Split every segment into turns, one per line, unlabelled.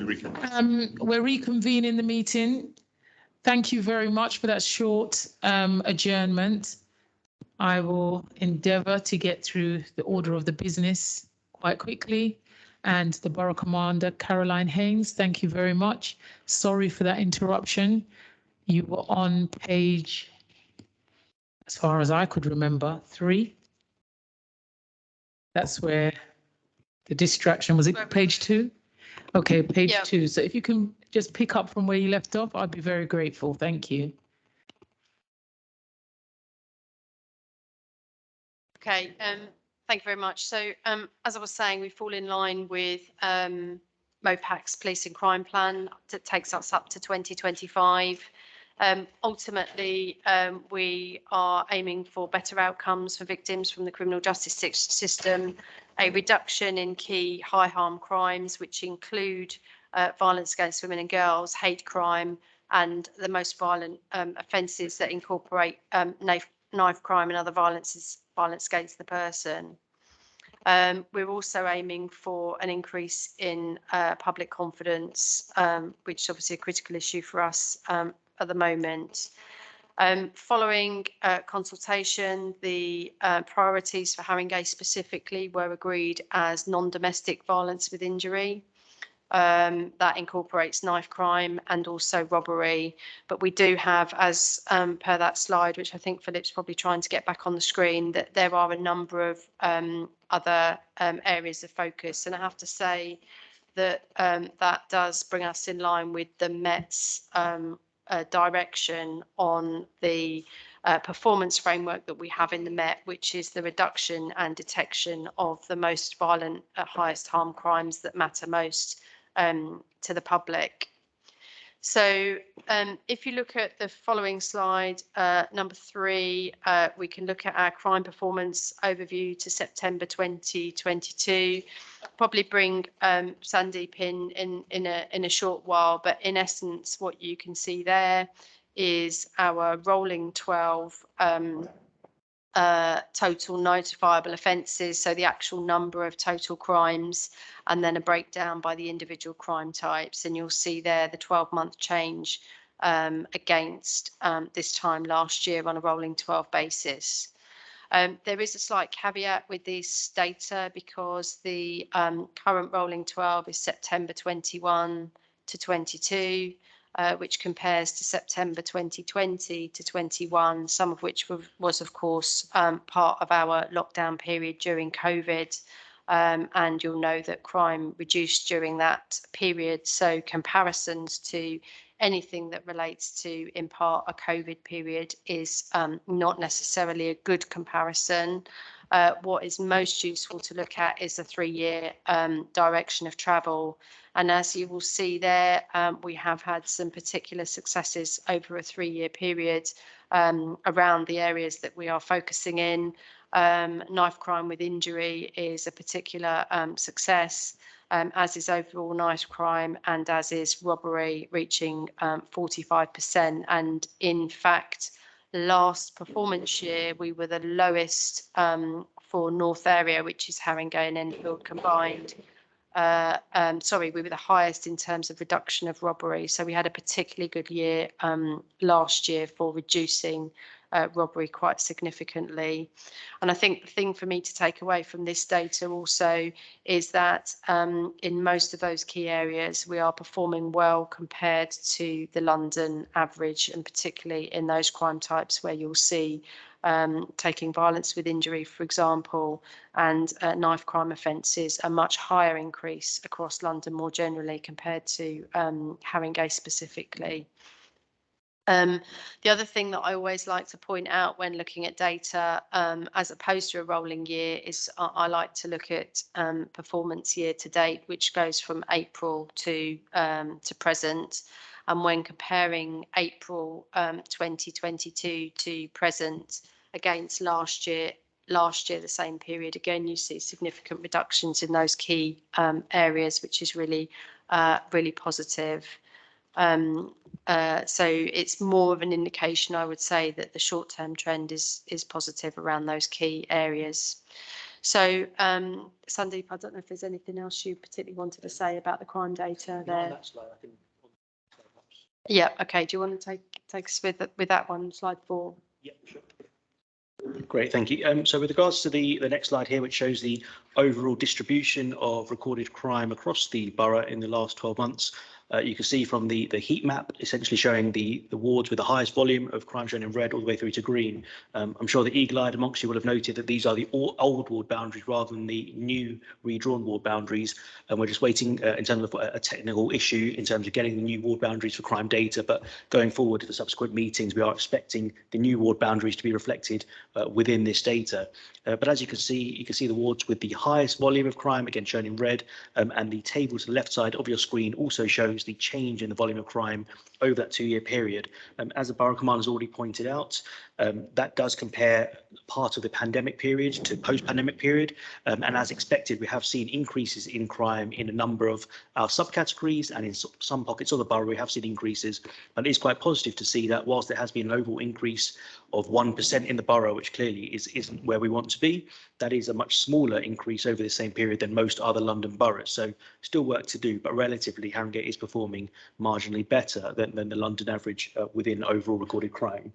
We're reconvening the meeting. Thank you very much for that short adjournment. I will endeavour to get through the order of the business quite quickly. And the Borough Commander, Caroline Haynes, thank you very much. Sorry for that interruption. You were on page, as far as I could remember, 3. That's where the distraction was. It page 2? Okay, page 2. So if you can just pick up from where you left off, I'd be very grateful. Thank you.
Okay, thank you very much. So as I was saying, we fall in line with MOPAC's Police and Crime Plan that takes us up to 2025. Ultimately, we are aiming for better outcomes for victims from the criminal justice system, a reduction in key high harm crimes, which include violence against women and girls, hate crime, and the most violent offences that incorporate knife crime and other violence against the person. We're also aiming for an increase in public confidence, which is obviously a critical issue for us at the moment. Following consultation, the priorities for Haringey specifically were agreed as non-domestic violence with injury. That incorporates knife crime and also robbery. But we do have, as per that slide, which I think Philip's probably trying to get back on the screen, that there are a number of other areas of focus. And I have to say that that does bring us in line with the Met's direction on the performance framework that we have in the Met, which is the reduction and detection of the most violent, highest harm crimes that matter most to the public. So if you look at the following slide, number 3, we can look at our crime performance overview to September 2022. Probably bring Sandeep in a short while, but in essence, what you can see there is our rolling 12 total notifiable offences, so the actual number of total crimes, and then a breakdown by the individual crime types. And you'll see there the 12-month change against this time last year on a rolling 12 basis. There is a slight caveat with this data because the current rolling 12 is September 21 to 22. Which compares to September 2020 to 21, some of which was of course, part of our lockdown period during COVID. And you'll know that crime reduced during that period. So comparisons to anything that relates to, in part, a COVID period is not necessarily a good comparison. What is most useful to look at is the 3-year direction of travel. And as you will see there, we have had some particular successes over a 3-year period around the areas that we are focusing in. Knife crime with injury is a particular success, as is overall knife crime and as is robbery, reaching 45%. And in fact, last performance year, we were the lowest for North Area, which is Haringey and Enfield combined. We were the highest in terms of reduction of robbery. So we had a particularly good year last year for reducing robbery quite significantly. And I think the thing for me to take away from this data also is that in most of those key areas, we are performing well compared to the London average, and particularly in those crime types where you'll see taking violence with injury, for example, and knife crime offences, a much higher increase across London more generally compared to Haringey specifically. The other thing that I always like to point out when looking at data, as opposed to a rolling year, is I like to look at performance year to date, which goes from April to present. And when comparing April 2022 to present against last year, the same period, again, you see significant reductions in those key areas, which is really, really positive. So it's more of an indication, I would say, that the short-term trend is positive around those key areas. So, Sandeep, I don't know if there's anything else you particularly wanted to say about the crime data there.
On that slide, I think.
Yeah. Okay. Do you want to take us with that one, slide 4?
Yeah, sure. Great, thank you. So with regards to the next slide here, which shows the overall distribution of recorded crime across the borough in the last 12 months, you can see from the heat map essentially showing the wards with the highest volume of crime shown in red all the way through to green. I'm sure the eagle-eyed amongst you will have noted that these are the old ward boundaries rather than the new redrawn ward boundaries. And we're just waiting in terms of a technical issue in terms of getting the new ward boundaries for crime data. But going forward to the subsequent meetings, we are expecting the new ward boundaries to be reflected within this data. But as you can see the wards with the highest volume of crime, again shown in red, and the table to the left side of your screen also shows the change in the volume of crime over that 2-year period. As the Borough Commander has already pointed out, that does compare part of the pandemic period to post-pandemic period. And as expected, we have seen increases in crime in a number of our subcategories, and in some pockets of the borough, we have seen increases. And it is quite positive to see that whilst there has been an overall increase of 1% in the borough, which clearly isn't where we want to be, that is a much smaller increase over the same period than most other London boroughs. So still work to do, but relatively Harringay is performing marginally better than the London average within overall recorded crime.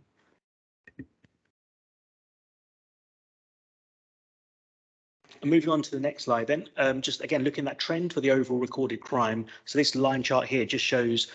Moving on to the next slide then, just again looking at that trend for the overall recorded crime. So this line chart here just shows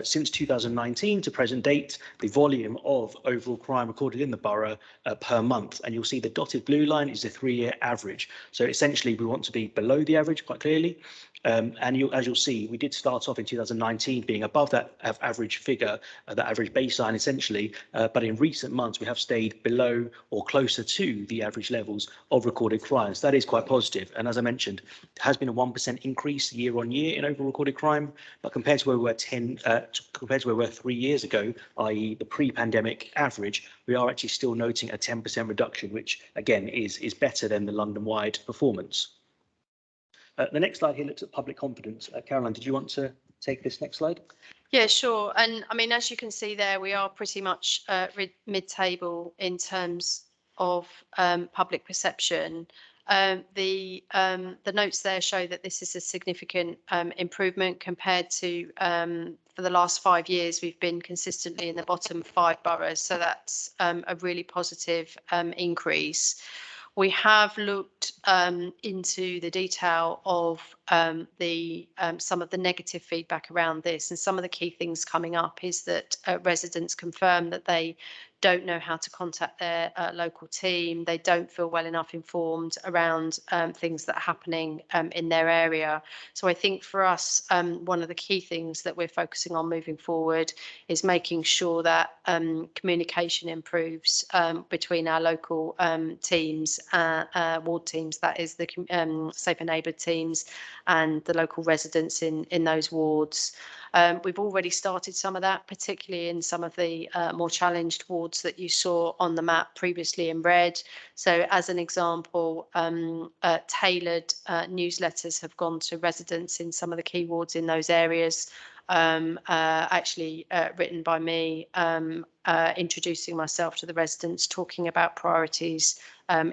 since 2019 to present date, the volume of overall crime recorded in the borough per month. And you'll see the dotted blue line is the 3-year average. So essentially we want to be below the average quite clearly. And as you'll see, we did start off in 2019 being above that average figure, that average baseline essentially, but in recent months we have stayed below or closer to the average levels of recorded crimes. That is quite positive. And as I mentioned, there has been a 1% increase year on year in overall recorded crime, but compared to where we were 3 years ago, i.e. the pre-pandemic average, we are actually still noting a 10% reduction, which again is better than the London-wide performance. The next slide here looks at public confidence. Caroline, did you want to take this next slide?
Yeah, sure. And I mean, as you can see there, we are pretty much mid-table in terms of public perception. The notes there show that this is a significant improvement compared to for the last 5 years, we've been consistently in the bottom 5 boroughs. So that's a really positive increase. We have looked into the detail of some of the negative feedback around this, and some of the key things coming up is that residents confirm that they don't know how to contact their local team. They don't feel well enough informed around things that are happening in their area. So I think for us, one of the key things that we're focusing on moving forward is making sure that communication improves between our local teams, ward teams, that is the Safer Neighbour teams, and the local residents in those wards. We've already started some of that, particularly in some of the more challenged wards that you saw on the map previously in red. So as an example, tailored newsletters have gone to residents in some of the key wards in those areas, actually written by me, introducing myself to the residents, talking about priorities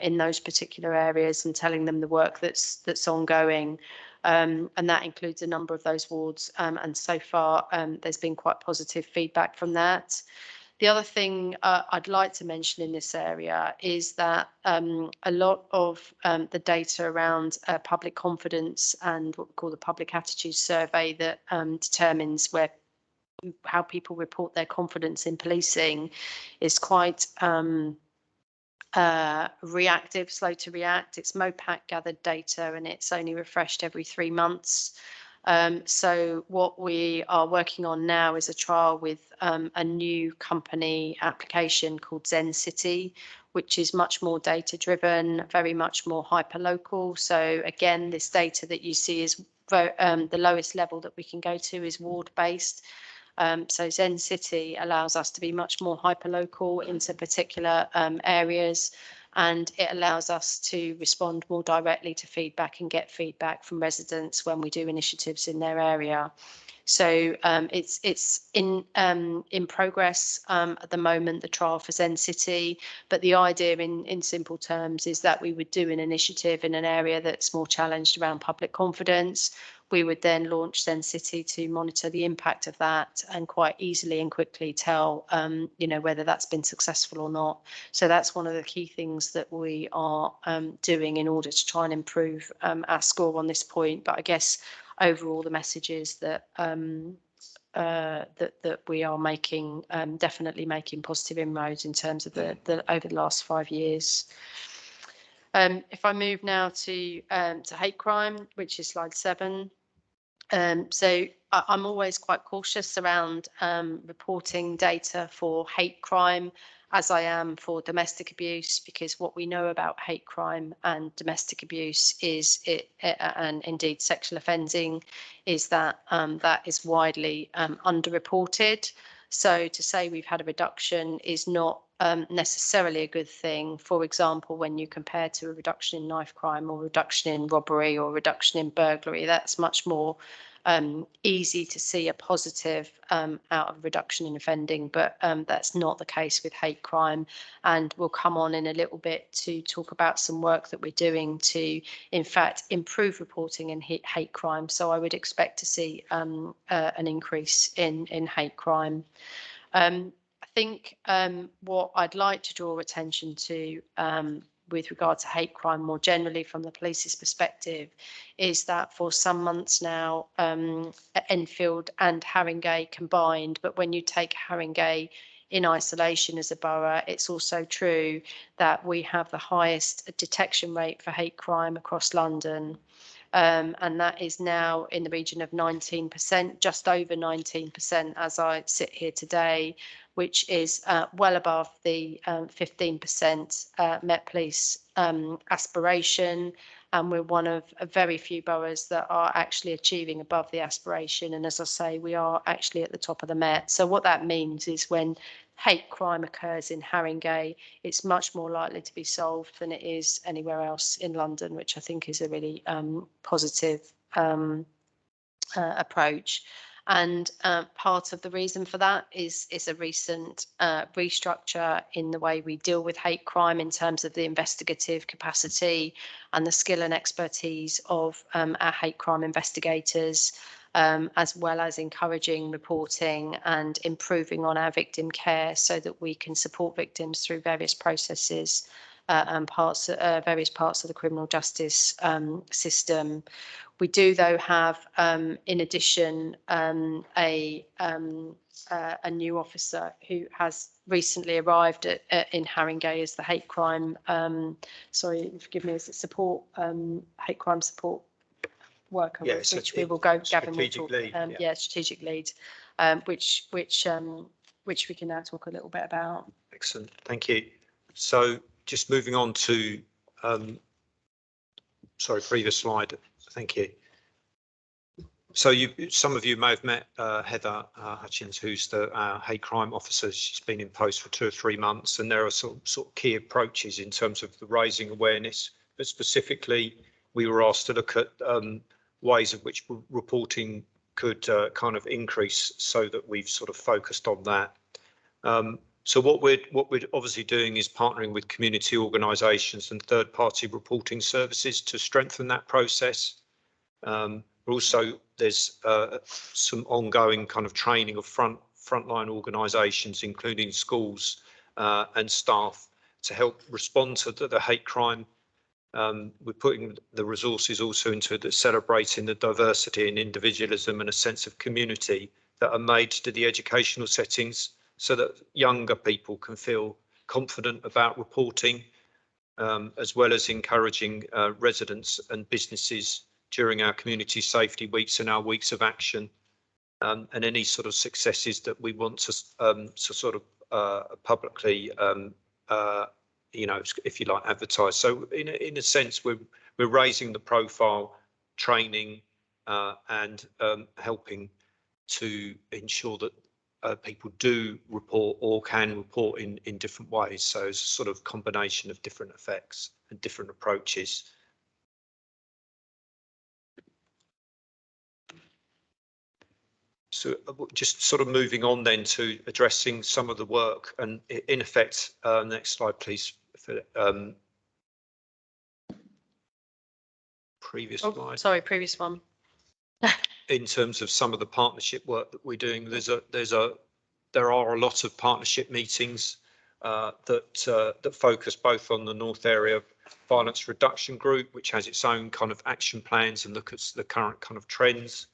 in those particular areas and telling them the work that's ongoing. And that includes a number of those wards. And so far, there's been quite positive feedback from that. The other thing I'd like to mention in this area is that a lot of the data around public confidence and what we call the public attitudes survey that determines how people report their confidence in policing is quite reactive, slow to react. It's MOPAC gathered data and it's only refreshed every 3 months. So what we are working on now is a trial with a new company application called Zen City, which is much more data driven, very much more hyper-local. So again, this data that you see is the lowest level that we can go to is ward based. So Zen City allows us to be much more hyper-local into particular areas, and it allows us to respond more directly to feedback and get feedback from residents when we do initiatives in their area. So it's in progress at the moment, the trial for Zen City. But the idea in simple terms is that we would do an initiative in an area that's more challenged around public confidence. We would then launch Zen City to monitor the impact of that and quite easily and quickly tell, whether that's been successful or not. So that's one of the key things that we are doing in order to try and improve our score on this point. But I guess overall the message is that that we are making definitely making positive inroads in terms of the over the last 5 years. If I move now to hate crime, which is slide 7. So I'm always quite cautious around reporting data for hate crime, as I am for domestic abuse, because what we know about hate crime and domestic abuse is and indeed sexual offending, is that that is widely underreported. So to say we've had a reduction is not necessarily a good thing. For example, when you compare to a reduction in knife crime or reduction in robbery or reduction in burglary, that's much more easy to see a positive out of reduction in offending, but that's not the case with hate crime. And we'll come on in a little bit to talk about some work that we're doing to, in fact, improve reporting in hate crime. So I would expect to see an increase in hate crime. I think what I'd like to draw attention to with regard to hate crime more generally from the police's perspective is that for some months now, Enfield and Haringey combined, but when you take Haringey in isolation as a borough, it's also true that we have the highest detection rate for hate crime across London. And that is now in the region of 19%, just over 19% as I sit here today, which is well above the 15% Met Police aspiration. And we're one of a very few boroughs that are actually achieving above the aspiration. And as I say, we are actually at the top of the Met. So what that means is when hate crime occurs in Haringey, it's much more likely to be solved than it is anywhere else in London, which I think is a really positive approach. And part of the reason for that is a recent restructure in the way we deal with hate crime in terms of the investigative capacity and the skill and expertise of our hate crime investigators, as well as encouraging reporting and improving on our victim care so that we can support victims through various processes and various parts of the criminal justice system. We do, though, have, in addition, a new officer who has recently arrived in Haringey as the hate crime. Sorry, forgive me, as a support hate crime support worker,
yes,
which we will go. Gavin will talk.
Lead,
yeah, strategic lead, which we can now talk a little bit about.
Excellent, thank you. So just moving on to, sorry, previous slide. Thank you. So some of you may have met Heather Hutchins, who's the hate crime officer. She's been in post for 2 or 3 months, and there are sort of key approaches in terms of the raising awareness. But specifically, we were asked to look at ways of which reporting could kind of increase, so that we've sort of focused on that. So what we're obviously doing is partnering with community organisations and third-party reporting services to strengthen that process. Also, there's some ongoing kind of training of frontline organisations, including schools and staff, to help respond to the hate crime. We're putting the resources also into celebrating the diversity and individualism and a sense of community that are made to the educational settings, so that younger people can feel confident about reporting, as well as encouraging residents and businesses during our community safety weeks and our weeks of action, and any sort of successes that we want to sort of publicly, if you like, advertise. So in a sense, we're raising the profile, training, and helping to ensure that people do report or can report in different ways. So it's a sort of combination of different effects and different approaches. So just sort of moving on then to addressing some of the work, and in effect, next slide, please, Philip. Previous slide.
Sorry, previous one.
In terms of some of the partnership work that we're doing, there are a lot of partnership meetings that focus both on the North Area Violence Reduction Group, which has its own kind of action plans and look at the current kind of trends.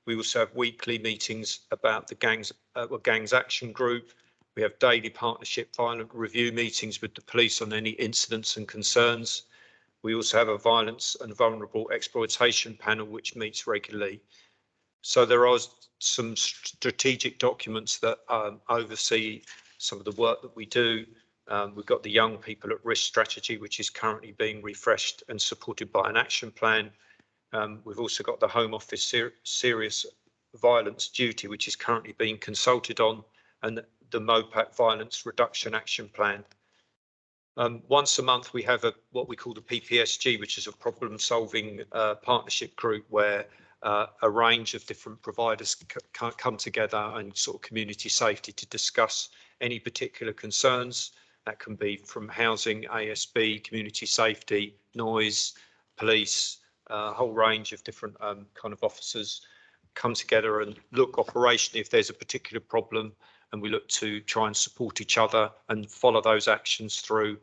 We also have weekly meetings about the Gangs Action Group. We have daily partnership violent review meetings with the police on any incidents and concerns. We also have a violence and vulnerable exploitation panel, which meets regularly. So there are some strategic documents that oversee some of the work that we do. We've got the Young People at Risk strategy, which is currently being refreshed and supported by an action plan. We've also got the Home Office Serious Violence Duty, which is currently being consulted on, and the MOPAC Violence Reduction Action Plan. Once a month, we have what we call the PPSG, which is a problem-solving partnership group where a range of different providers come together and sort of community safety to discuss any particular concerns. That can be from housing, ASB, community safety, noise, police, a whole range of different kind of officers come together and look operationally if there's a particular problem, and we look to try and support each other and follow those actions through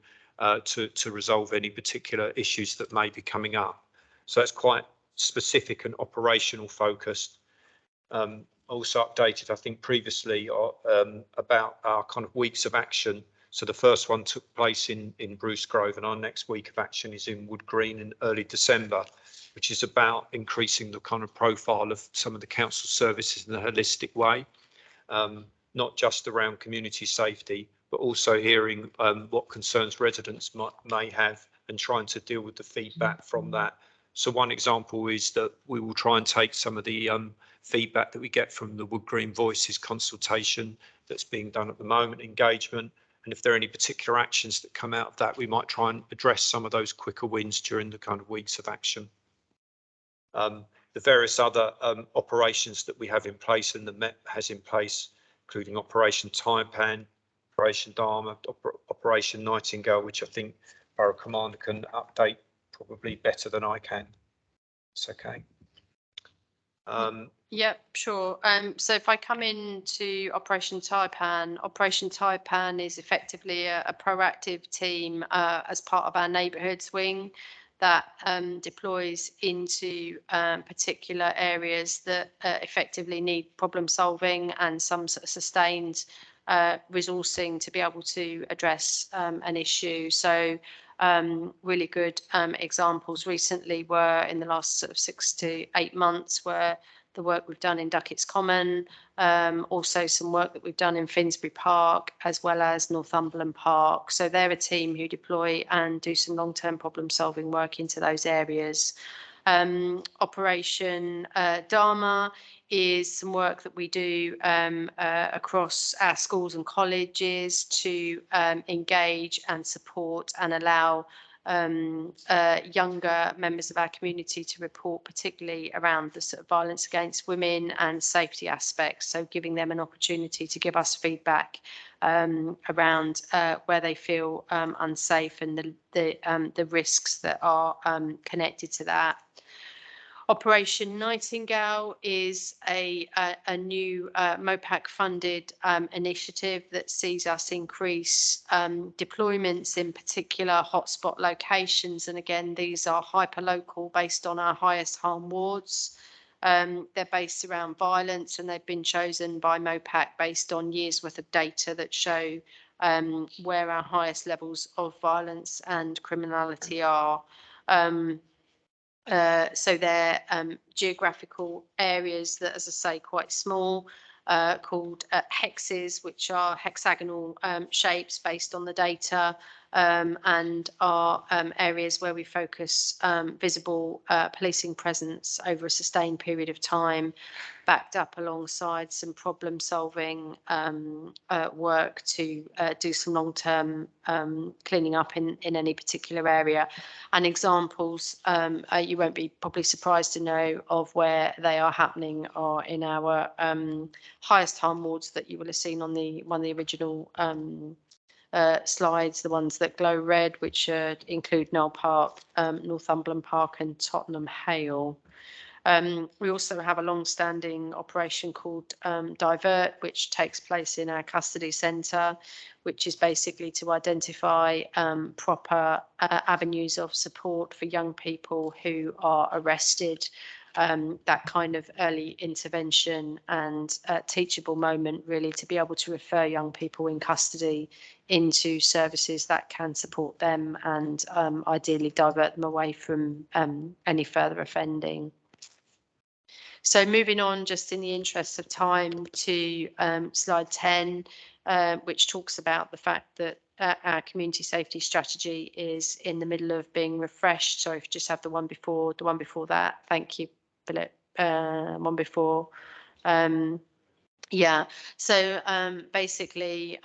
to resolve any particular issues that may be coming up. So it's quite specific and operational focused. Also updated, I think, previously about our kind of weeks of action. So the first one took place in Bruce Grove, and our next week of action is in Wood Green in early December, which is about increasing the kind of profile of some of the council services in a holistic way, not just around community safety, but also hearing what concerns residents may have and trying to deal with the feedback from that. So one example is that we will try and take some of the feedback that we get from the Wood Green Voices consultation that's being done at the moment, engagement, and if there are any particular actions that come out of that, we might try and address some of those quicker wins during the kind of weeks of action. The various other operations that we have in place and the Met has in place, including Operation Taipan, Operation Dharma, Operation Nightingale, which I think Borough Commander can update probably better than I can. It's okay.
Yep, sure. So if I come into Operation Taipan is effectively a proactive team as part of our neighbourhoods wing that deploys into particular areas that effectively need problem solving and some sort of sustained resourcing to be able to address an issue. So really good examples recently were in the last sort of 6 to 8 months where the work we've done in Duckett's Common, also some work that we've done in Finsbury Park, as well as Northumberland Park. So they're a team who deploy and do some long-term problem solving work into those areas. Operation Dharma is some work that we do across our schools and colleges to engage and support and allow younger members of our community to report, particularly around the sort of violence against women and safety aspects. So giving them an opportunity to give us feedback around where they feel unsafe and the risks that are connected to that. Operation Nightingale is a new MOPAC funded initiative that sees us increase deployments in particular hotspot locations. And again, these are hyperlocal based on our highest harm wards. They're based around violence and they've been chosen by MOPAC based on years worth of data that show where our highest levels of violence and criminality are. So they're geographical areas that, as I say, quite small, called hexes, which are hexagonal shapes based on the data and are areas where we focus visible policing presence over a sustained period of time, backed up alongside some problem solving work to do some long-term cleaning up in any particular area. And examples, you won't be probably surprised to know of where they are happening, are in our highest harm wards that you will have seen on one of the original slides, the ones that glow red, which include Knoll Park, Northumberland Park and Tottenham Hale. We also have a long-standing operation called Divert, which takes place in our custody centre, which is basically to identify proper avenues of support for young people who are arrested. That kind of early intervention and teachable moment, really, to be able to refer young people in custody into services that can support them and ideally divert them away from any further offending. So moving on, just in the interest of time, to slide 10, which talks about the fact that our community safety strategy is in the middle of being refreshed. Sorry, if you just have the one before that. Thank you, Philip. One before. Yeah, so basically,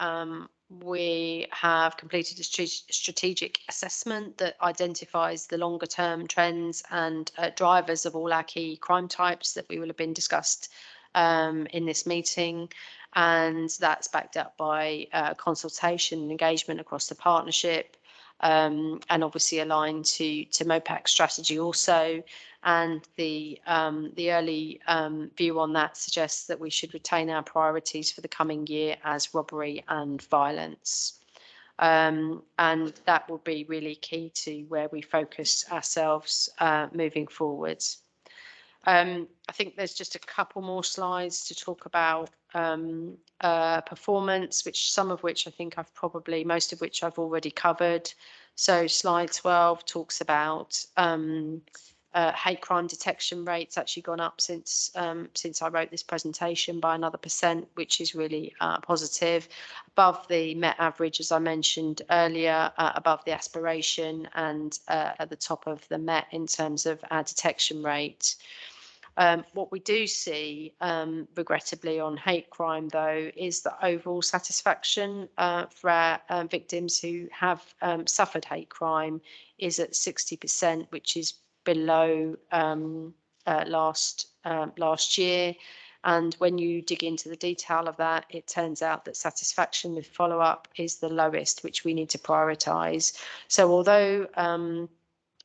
we have completed a strategic assessment that identifies the longer term trends and drivers of all our key crime types that we will have been discussed in this meeting. And that's backed up by consultation and engagement across the partnership, and obviously aligned to MOPAC's strategy also. And the early view on that suggests that we should retain our priorities for the coming year as robbery and violence. And that will be really key to where we focus ourselves moving forwards. I think there's just a couple more slides to talk about performance, some of which I think most of which I've already covered. So slide 12 talks about hate crime detection rates actually gone up since I wrote this presentation by another %, which is really positive, above the Met average, as I mentioned earlier, above the aspiration, and at the top of the Met in terms of our detection rate. What we do see, regrettably, on hate crime, though, is that overall satisfaction for our victims who have suffered hate crime is at 60%, which is below last year. And when you dig into the detail of that, it turns out that satisfaction with follow-up is the lowest, which we need to prioritise. So although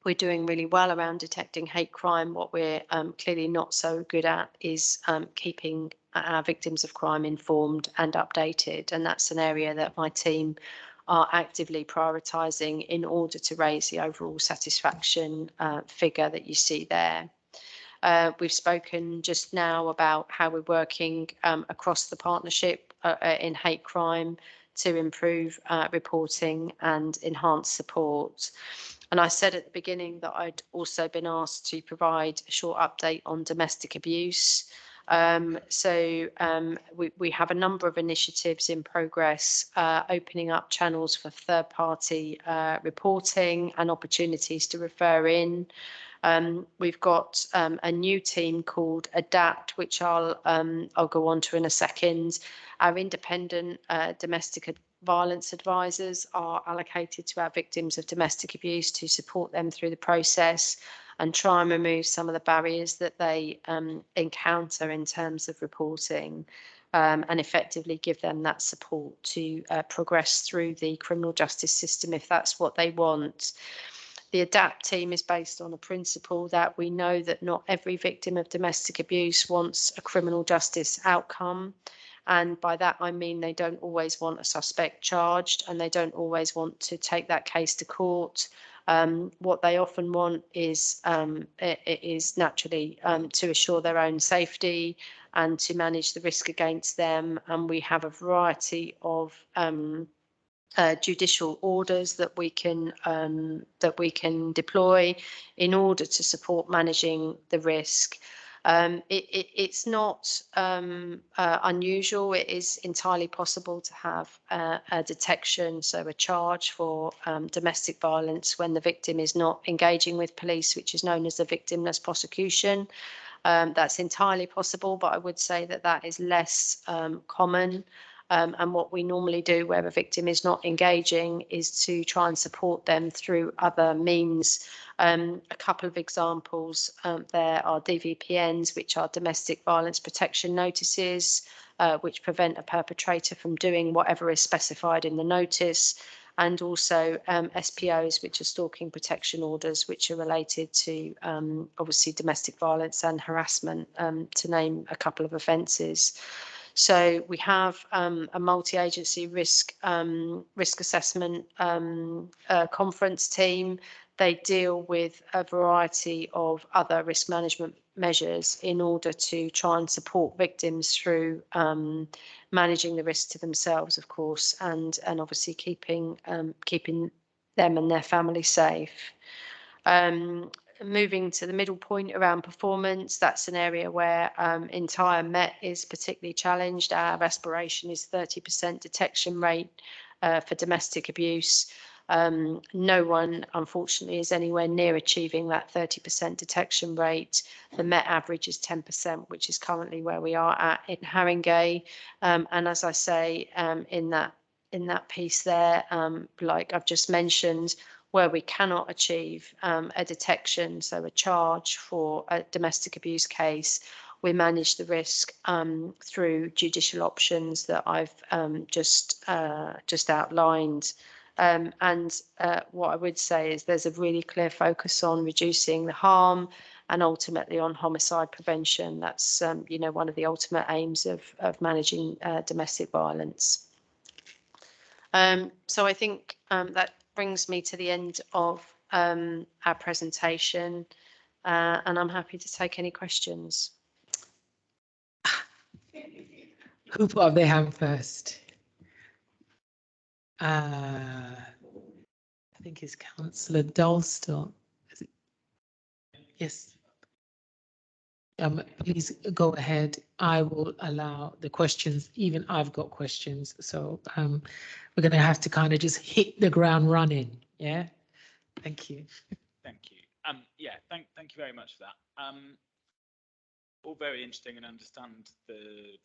we're doing really well around detecting hate crime, what we're clearly not so good at is keeping our victims of crime informed and updated. And that's an area that my team are actively prioritising in order to raise the overall satisfaction figure that you see there. We've spoken just now about how we're working across the partnership in hate crime to improve reporting and enhance support. And I said at the beginning that I'd also been asked to provide a short update on domestic abuse. We have a number of initiatives in progress, opening up channels for third-party reporting and opportunities to refer in. We've got a new team called Adapt, which I'll go on to in a second. Our independent domestic violence advisors are allocated to our victims of domestic abuse to support them through the process and try and remove some of the barriers that they encounter in terms of reporting, and effectively give them that support to progress through the criminal justice system if that's what they want. The ADAPT team is based on a principle that we know that not every victim of domestic abuse wants a criminal justice outcome. And by that, I mean they don't always want a suspect charged, and they don't always want to take that case to court. What they often want is naturally to assure their own safety and to manage the risk against them. And we have a variety of judicial orders that we can deploy in order to support managing the risk. It's not unusual. It is entirely possible to have a detection, so a charge for domestic violence when the victim is not engaging with police, which is known as a victimless prosecution. That's entirely possible, but I would say that that is less common. And what we normally do where a victim is not engaging is to try and support them through other means. A couple of examples there are DVPNs, which are domestic violence protection notices, which prevent a perpetrator from doing whatever is specified in the notice, and also SPOs, which are stalking protection orders, which are related to obviously domestic violence and harassment, to name a couple of offences. So we have a multi-agency risk assessment conference team. They deal with a variety of other risk management measures in order to try and support victims through managing the risk to themselves, of course, and obviously keeping them and their family safe. Moving to the middle point around performance, that's an area where entire Met is particularly challenged. Our aspiration is 30% detection rate for domestic abuse. No one, unfortunately, is anywhere near achieving that 30% detection rate. The Met average is 10%, which is currently where we are at in Haringey. And as I say, in that piece there, like I've just mentioned, where we cannot achieve a detection, so a charge for a domestic abuse case, we manage the risk through judicial options that I've just outlined. And what I would say is there's a really clear focus on reducing the harm and ultimately on homicide prevention. That's one of the ultimate aims of managing domestic violence. So I think that brings me to the end of our presentation, and I'm happy to take any questions.
Who put up their hand first? I think it's Councillor Dalston. Yes. Please go ahead. I will allow the questions. Even I've got questions, so we're going to have to kind of just hit the ground running. Yeah. Thank you.
Thank you. Yeah, thank you very much for that. All very interesting, and understand the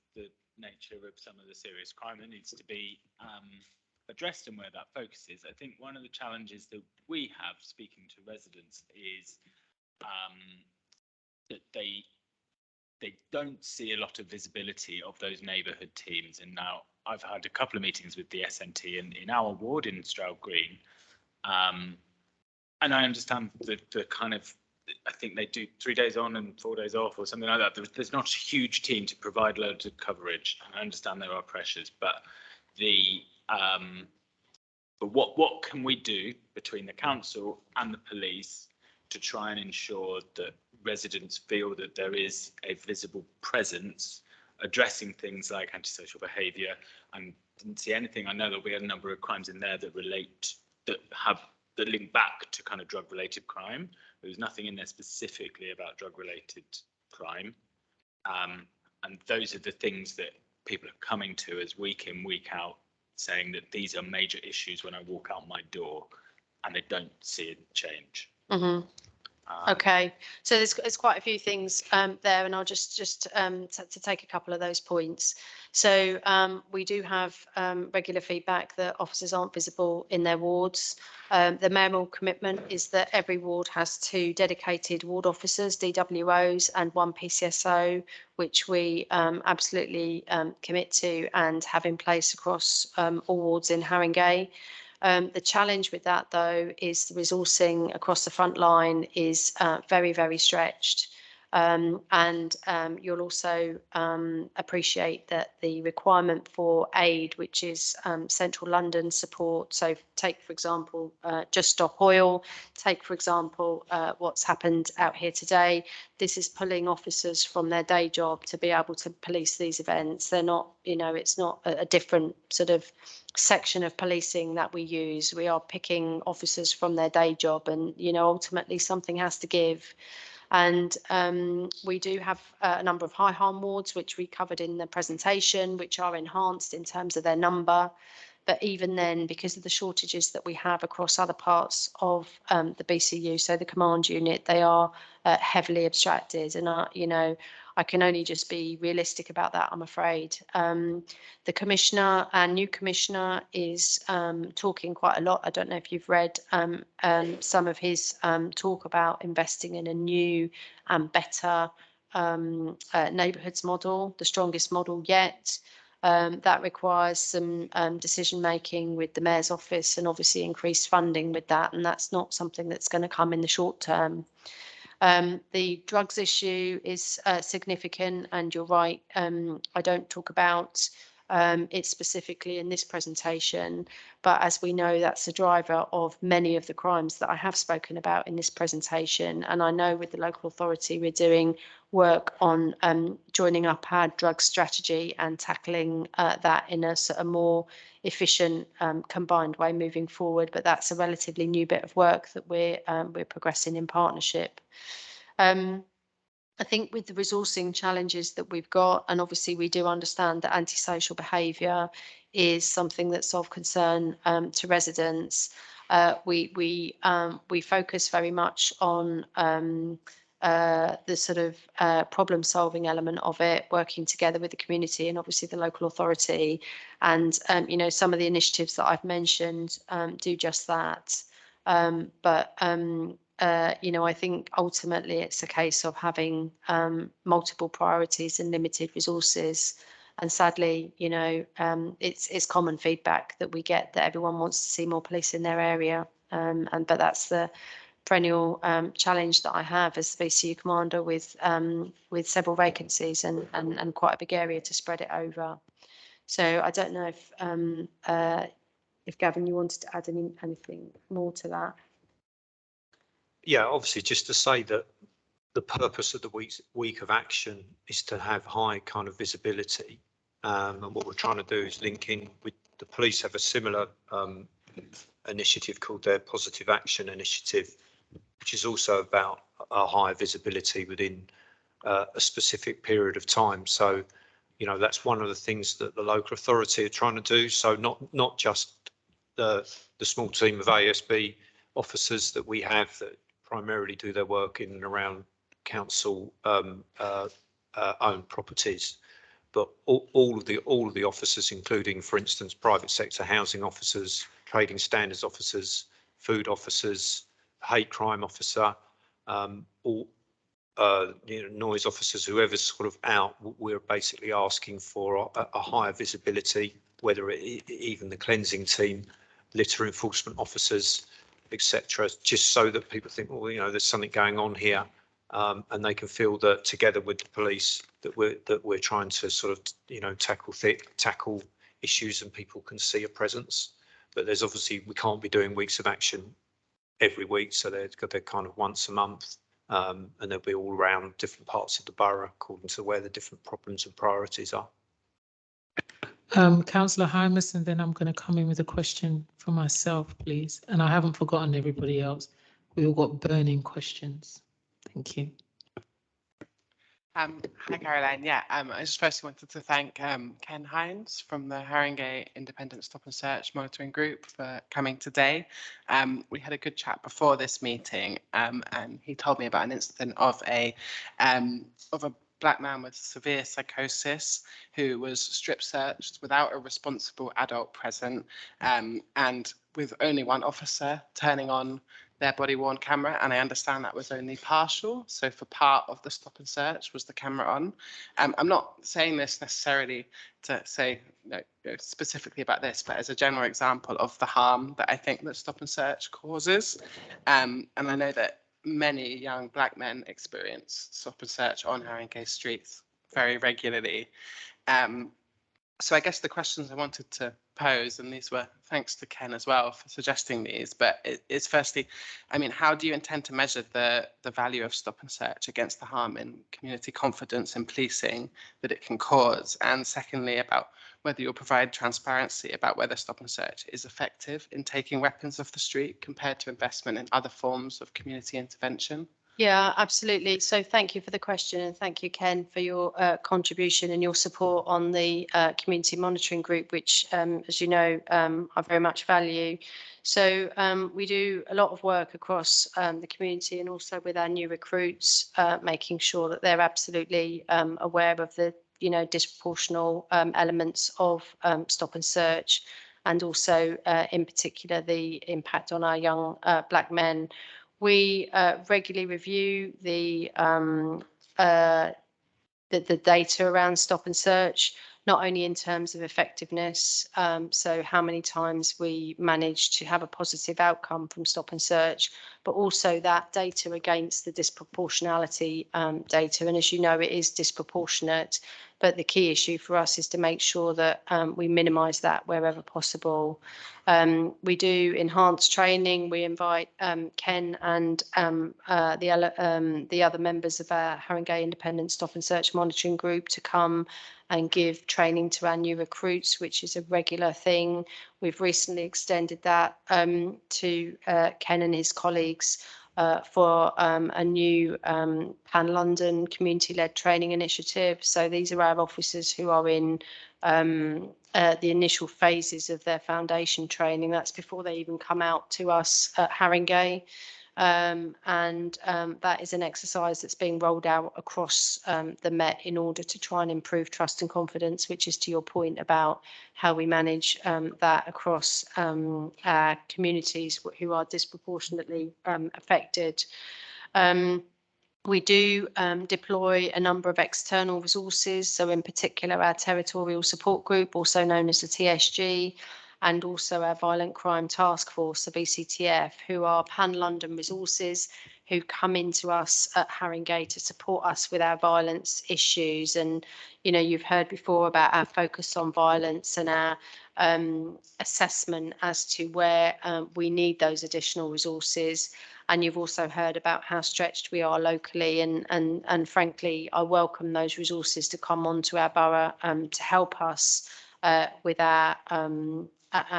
nature of some of the serious crime that needs to be addressed and where that focus is. I think one of the challenges that we have speaking to residents is that they don't see a lot of visibility of those neighbourhood teams. And now I've had a couple of meetings with the SNT in our ward in Stroud Green, and I understand the kind of, I think they do 3 days on and 4 days off or something like that. There's not a huge team to provide loads of coverage, and I understand there are pressures, but what can we do between the council and the police to try and ensure that residents feel that there is a visible presence addressing things like antisocial behaviour? And didn't see anything. I know that we had a number of crimes in there that link back to kind of drug-related crime. There was nothing in there specifically about drug-related crime, and those are the things that people are coming to as week in, week out, saying that these are major issues when I walk out my door, and they don't see a change.
Mm-hmm. Okay, so there's quite a few things there, and I'll just to take a couple of those points. So we do have regular feedback that officers aren't visible in their wards. The mayoral commitment is that every ward has 2 dedicated ward officers, DWOs, and 1 PCSO, which we absolutely commit to and have in place across all wards in Haringey. The challenge with that, though, is the resourcing across the front line is very, very stretched. And you'll also appreciate that the requirement for aid, which is central London support. So take, for example, Just Stop Oil. Take, for example, what's happened out here today. This is pulling officers from their day job to be able to police these events. They're not, it's not a different sort of section of policing that we use. We are picking officers from their day job, and ultimately something has to give. And we do have a number of high harm wards, which we covered in the presentation, which are enhanced in terms of their number. But even then, because of the shortages that we have across other parts of the BCU, so the command unit, they are heavily abstracted. And, you know, I can only just be realistic about that, I'm afraid. The commissioner, our new commissioner, is talking quite a lot. I don't know if you've read some of his talk about investing in a new and better neighbourhoods model, the strongest model yet. That requires some decision making with the Mayor's office and obviously increased funding with that, and that's not something that's going to come in the short term. The drugs issue is significant, and you're right, I don't talk about it specifically in this presentation, but as we know, that's the driver of many of the crimes that I have spoken about in this presentation. And I know with the local authority, we're doing work on joining up our drug strategy and tackling that in a sort of more efficient combined way moving forward. But that's a relatively new bit of work that we're progressing in partnership. I think with the resourcing challenges that we've got, and obviously we do understand that antisocial behaviour is something that's of concern to residents. We focus very much on the sort of problem solving element of it, working together with the community and obviously the local authority. And you know, some of the initiatives that I've mentioned do just that. You know, I think ultimately it's a case of having multiple priorities and limited resources. And sadly, you know, it's common feedback that we get that everyone wants to see more police in their area. But that's the perennial challenge that I have as VCU commander with several vacancies and quite a big area to spread it over. So I don't know if Gavin, you wanted to add anything more to that.
Yeah, obviously, just to say that the purpose of the week of action is to have high kind of visibility. And what we're trying to do is link in with the police have a similar initiative called their Positive Action Initiative, which is also about a high visibility within a specific period of time. So, you know, that's one of the things that the local authority are trying to do. So not just the small team of ASB officers that we have that primarily do their work in and around council owned properties, but all of the officers, including, for instance, private sector housing officers, trading standards officers, food officers, hate crime officer, all you know, noise officers, whoever's sort of out, we're basically asking for a higher visibility, whether even the cleansing team, litter enforcement officers, etc., just so that people think, well, you know, there's something going on here, and they can feel that together with the police that we're trying to sort of, you know, tackle issues and people can see a presence. But there's obviously, we can't be doing weeks of action every week, so they're kind of once a month, and they'll be all around different parts of the borough according to where the different problems and priorities are.
Councillor Hymas, and then I'm going to come in with a question for myself, please. And I haven't forgotten everybody else. We all got burning questions. Thank you.
Hi, Caroline. Yeah, I just firstly wanted to thank Ken Hines from the Haringey Independent Stop and Search Monitoring Group for coming today. We had a good chat before this meeting, and he told me about an incident of a black man with severe psychosis who was strip searched without a responsible adult present, and with only one officer turning on their body-worn camera, and I understand that was only partial. So for part of the stop and search was the camera on. I'm not saying this necessarily to say specifically about this, but as a general example of the harm that I think that stop and search causes. And I know that many young black men experience stop and search on Haringey streets very regularly. So I guess the questions I wanted to pose, and these were thanks to Ken as well for suggesting these, but it's firstly, I mean, how do you intend to measure the value of stop and search against the harm in community confidence in policing that it can cause? And secondly, about whether you'll provide transparency about whether stop and search is effective in taking weapons off the street compared to investment in other forms of community intervention?
Yeah, absolutely. So thank you for the question, and thank you, Ken, for your contribution and your support on the community monitoring group, which, as you know, I very much value. So we do a lot of work across the community and also with our new recruits, making sure that they're absolutely aware of the disproportional elements of stop and search, and also in particular the impact on our young black men. We regularly review the data around stop and search, not only in terms of effectiveness, so how many times we manage to have a positive outcome from stop and search, but also that data against the disproportionality data. And as you know, it is disproportionate, but the key issue for us is to make sure that we minimise that wherever possible. We do enhanced training. We invite Ken and the other members of our Haringey Independent Stop and Search Monitoring Group to come and give training to our new recruits, which is a regular thing. We've recently extended that to Ken and his colleagues for a new Pan London community-led training initiative. So these are our officers who are in the initial phases of their foundation training. That's before they even come out to us at Haringey. That is an exercise that's being rolled out across the Met in order to try and improve trust and confidence, which is to your point about how we manage that across our communities who are disproportionately affected. We do deploy a number of external resources, so in particular our Territorial Support Group, also known as the TSG, and also our Violent Crime Task Force, the VCTF, who are pan-London resources who come into us at Haringey to support us with our violence issues. And, you've heard before about our focus on violence and our assessment as to where we need those additional resources. And you've also heard about how stretched we are locally, and frankly, I welcome those resources to come onto our borough to help us with our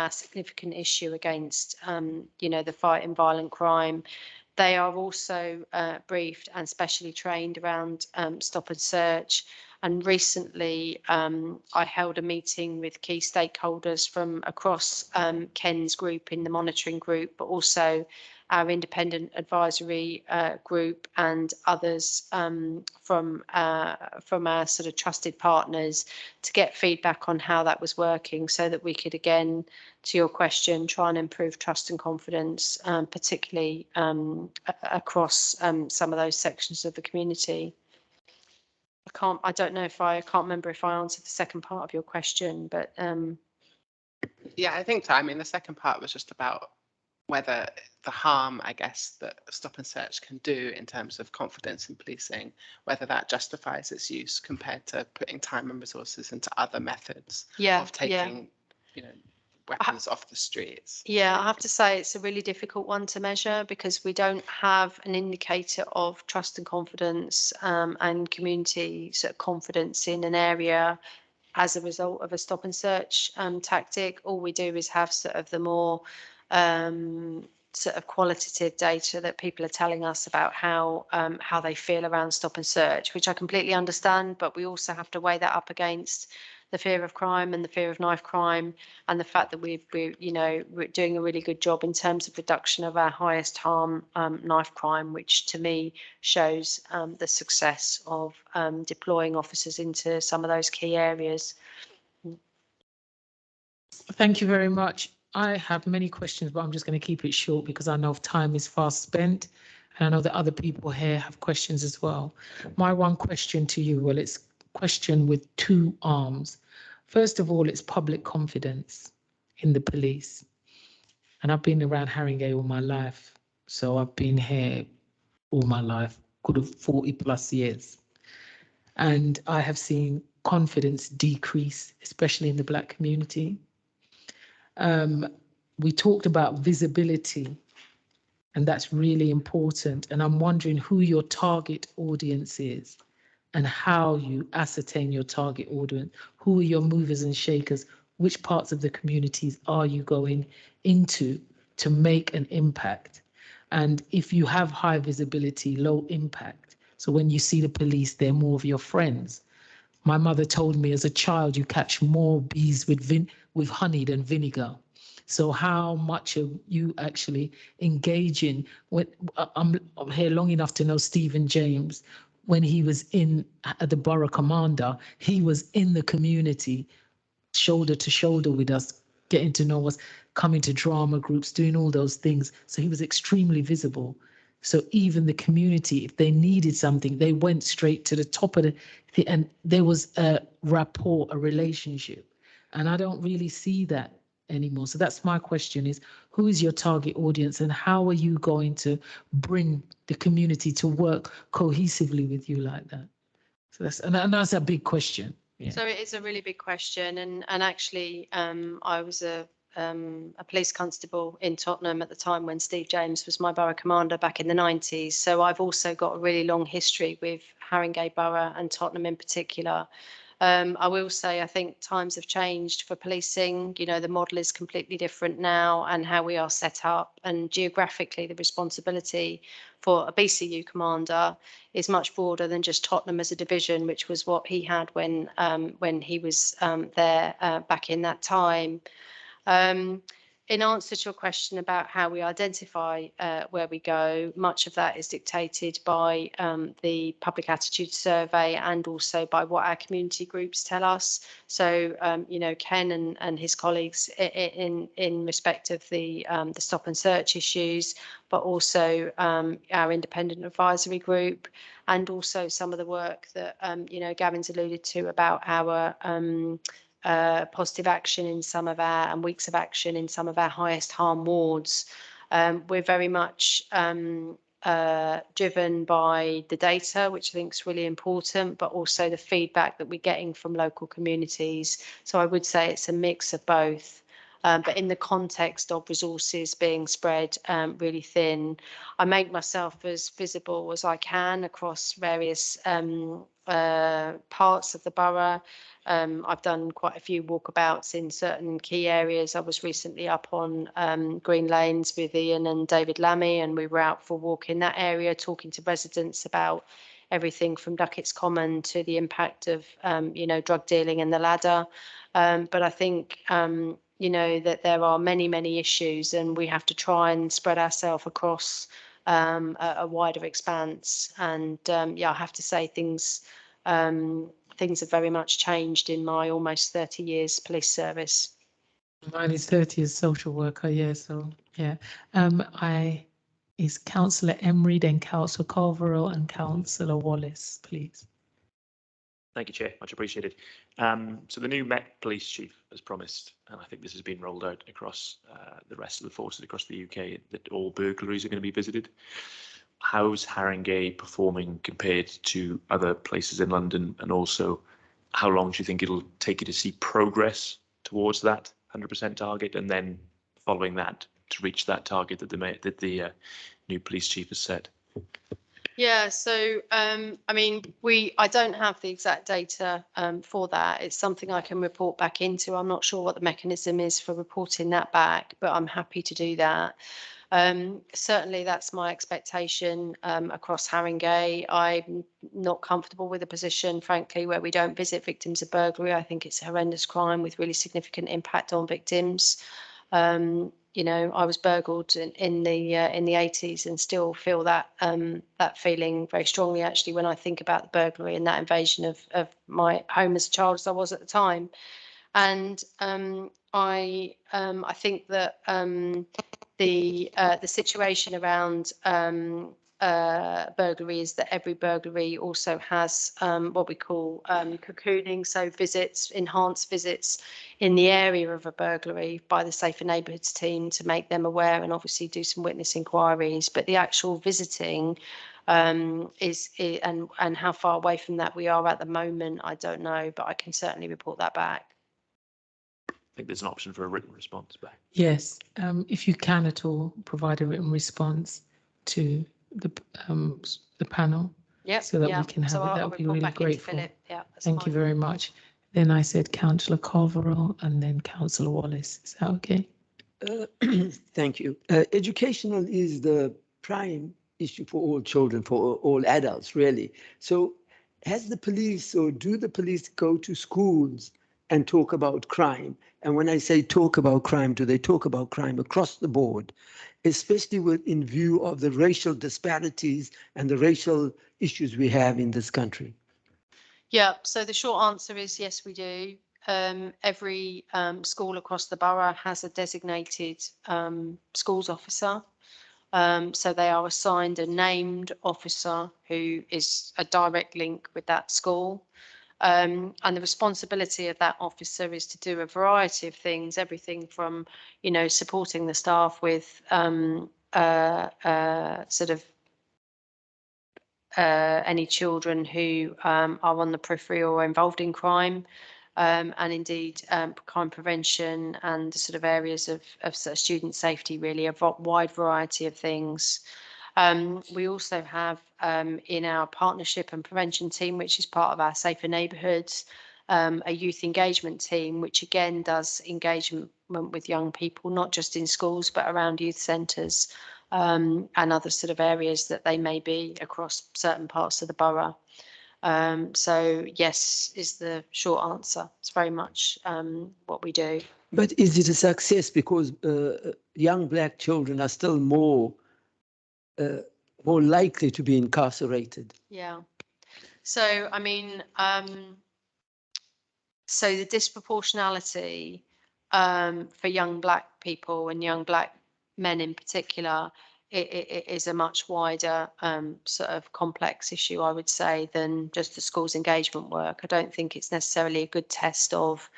significant issue against, the fight in violent crime. They are also briefed and specially trained around stop and search. And recently, I held a meeting with key stakeholders from across Ken's group in the monitoring group, but also our independent advisory group and others from our sort of trusted partners to get feedback on how that was working, so that we could, again, to your question, try and improve trust and confidence, particularly across some of those sections of the community. I don't know if I can't remember if I answered the second part of your question, but
yeah, I think so. I mean, the second part was just about whether the harm, I guess, that stop and search can do in terms of confidence in policing, whether that justifies its use compared to putting time and resources into other methods of taking, weapons off the streets.
Yeah, I have to say it's a really difficult one to measure, because we don't have an indicator of trust and confidence and community sort of confidence in an area as a result of a stop and search tactic. All we do is have sort of the more sort of qualitative data that people are telling us about how they feel around stop and search, which I completely understand, but we also have to weigh that up against the fear of crime and the fear of knife crime, and the fact that we're doing a really good job in terms of reduction of our highest harm knife crime, which to me shows the success of deploying officers into some of those key areas.
Thank you very much. I have many questions, but I'm just going to keep it short because I know time is fast spent. And I know that other people here have questions as well. My one question to you, well, it's a question with two arms. First of all, it's public confidence in the police. And I've been around Haringey all my life. So I've been here all my life, could have 40 plus years. And I have seen confidence decrease, especially in the Black community. We talked about visibility, and that's really important. And I'm wondering who your target audience is and how you ascertain your target audience. Who are your movers and shakers? Which parts of the communities are you going into to make an impact? And if you have high visibility, low impact, so when you see the police, they're more of your friends. My mother told me as a child, you catch more bees with honey than vinegar. So how much are you actually engaging? When I'm here long enough to know Stephen James, when he was in the borough commander, he was in the community, shoulder to shoulder with us, getting to know us, coming to drama groups, doing all those things. So he was extremely visible. So even the community, if they needed something, they went straight to the top of and there was a rapport, a relationship. And I don't really see that anymore. So that's my question is, who is your target audience and how are you going to bring the community to work cohesively with you like that? So that's a big question. Yeah.
So it is a really big question, and actually, I was a police constable in Tottenham at the time when Steve James was my borough commander back in the 90s. So I've also got a really long history with Haringey Borough and Tottenham in particular. I will say I think times have changed for policing. You know, the model is completely different now, and how we are set up, and geographically the responsibility for a BCU commander is much broader than just Tottenham as a division, which was what he had when he was there back in that time. In answer to your question about how we identify where we go, much of that is dictated by the public attitude survey and also by what our community groups tell us. So, you know, Ken and his colleagues in respect of the stop and search issues, but also our independent advisory group, and also some of the work that, you know, Gavin's alluded to about our positive action in some of our and weeks of action in some of our highest harm wards. We're very much driven by the data, which I think is really important, but also the feedback that we're getting from local communities. So I would say it's a mix of both. But in the context of resources being spread really thin, I make myself as visible as I can across various parts of the borough. I've done quite a few walkabouts in certain key areas. I was recently up on Green Lanes with Ian and David Lammy, and we were out for a walk in that area, talking to residents about everything from Duckett's Common to the impact of, you know, drug dealing and the ladder. But I think, you know, that there are many, many issues, and we have to try and spread ourselves across a wider expanse. And yeah, I have to say things have very much changed in my almost 30 years police service.
Mine is 30 as social worker, yeah, so yeah. Is Councillor Emery, then Councillor Carvero and Councillor Wallace, please.
Thank you, Chair. Much appreciated. So the new Met Police Chief has promised, and I think this has been rolled out across the rest of the forces across the UK, that all burglaries are going to be visited. How's Haringey performing compared to other places in London? And also, how long do you think it'll take you to see progress towards that 100% target, and then following that to reach that target that the new police chief has set?
Yeah, so I mean, I don't have the exact data for that. It's something I can report back into. I'm not sure what the mechanism is for reporting that back, but I'm happy to do that. Certainly that's my expectation across Haringey. I'm not comfortable with a position, frankly, where we don't visit victims of burglary. I think it's a horrendous crime with really significant impact on victims. You know, I was burgled in the 80s and still feel that that feeling very strongly, actually, when I think about the burglary and that invasion of my home as a child as I was at the time. And I think that the situation around burglary is that every burglary also has what we call cocooning, so visits, enhanced visits in the area of a burglary by the Safer Neighbourhoods team to make them aware and obviously do some witness inquiries. But the actual visiting is and how far away from that we are at the moment, I don't know, but I can certainly report that back.
I think there's an option for a written response back.
Yes, if you can at all, provide a written response to the panel.
Yep,
so that we can have
so
it. That
I'll
would be
report
really
back into
grateful.
Philip. Yeah, that's
Thank you
fine.
very much. Then I said Councillor Carvero and then Councillor Wallace. Is that okay?
Thank you. Educational is the prime issue for all children, for all adults, really. So has the police, or do the police go to schools and talk about crime? And when I say talk about crime, do they talk about crime across the board, especially in view of the racial disparities and the racial issues we have in this country?
Yeah, so the short answer is yes, we do. Every school across the borough has a designated schools officer. So they are assigned a named officer who is a direct link with that school. And the responsibility of that officer is to do a variety of things, everything from, supporting the staff with sort of any children who are on the periphery or involved in crime, and indeed crime prevention and the sort of areas of sort of student safety, really a wide variety of things. We also have in our partnership and prevention team, which is part of our Safer Neighbourhoods, a youth engagement team, which again does engagement with young people, not just in schools, but around youth centres and other sort of areas that they may be across certain parts of the borough. So yes, is the short answer. It's very much what we do.
But is it a success because young black children are still more likely to be incarcerated?
Yeah. So, I mean, so the disproportionality for young black people and young black men in particular, it is a much wider sort of complex issue, I would say, than just the school's engagement work. I don't think it's necessarily a good test of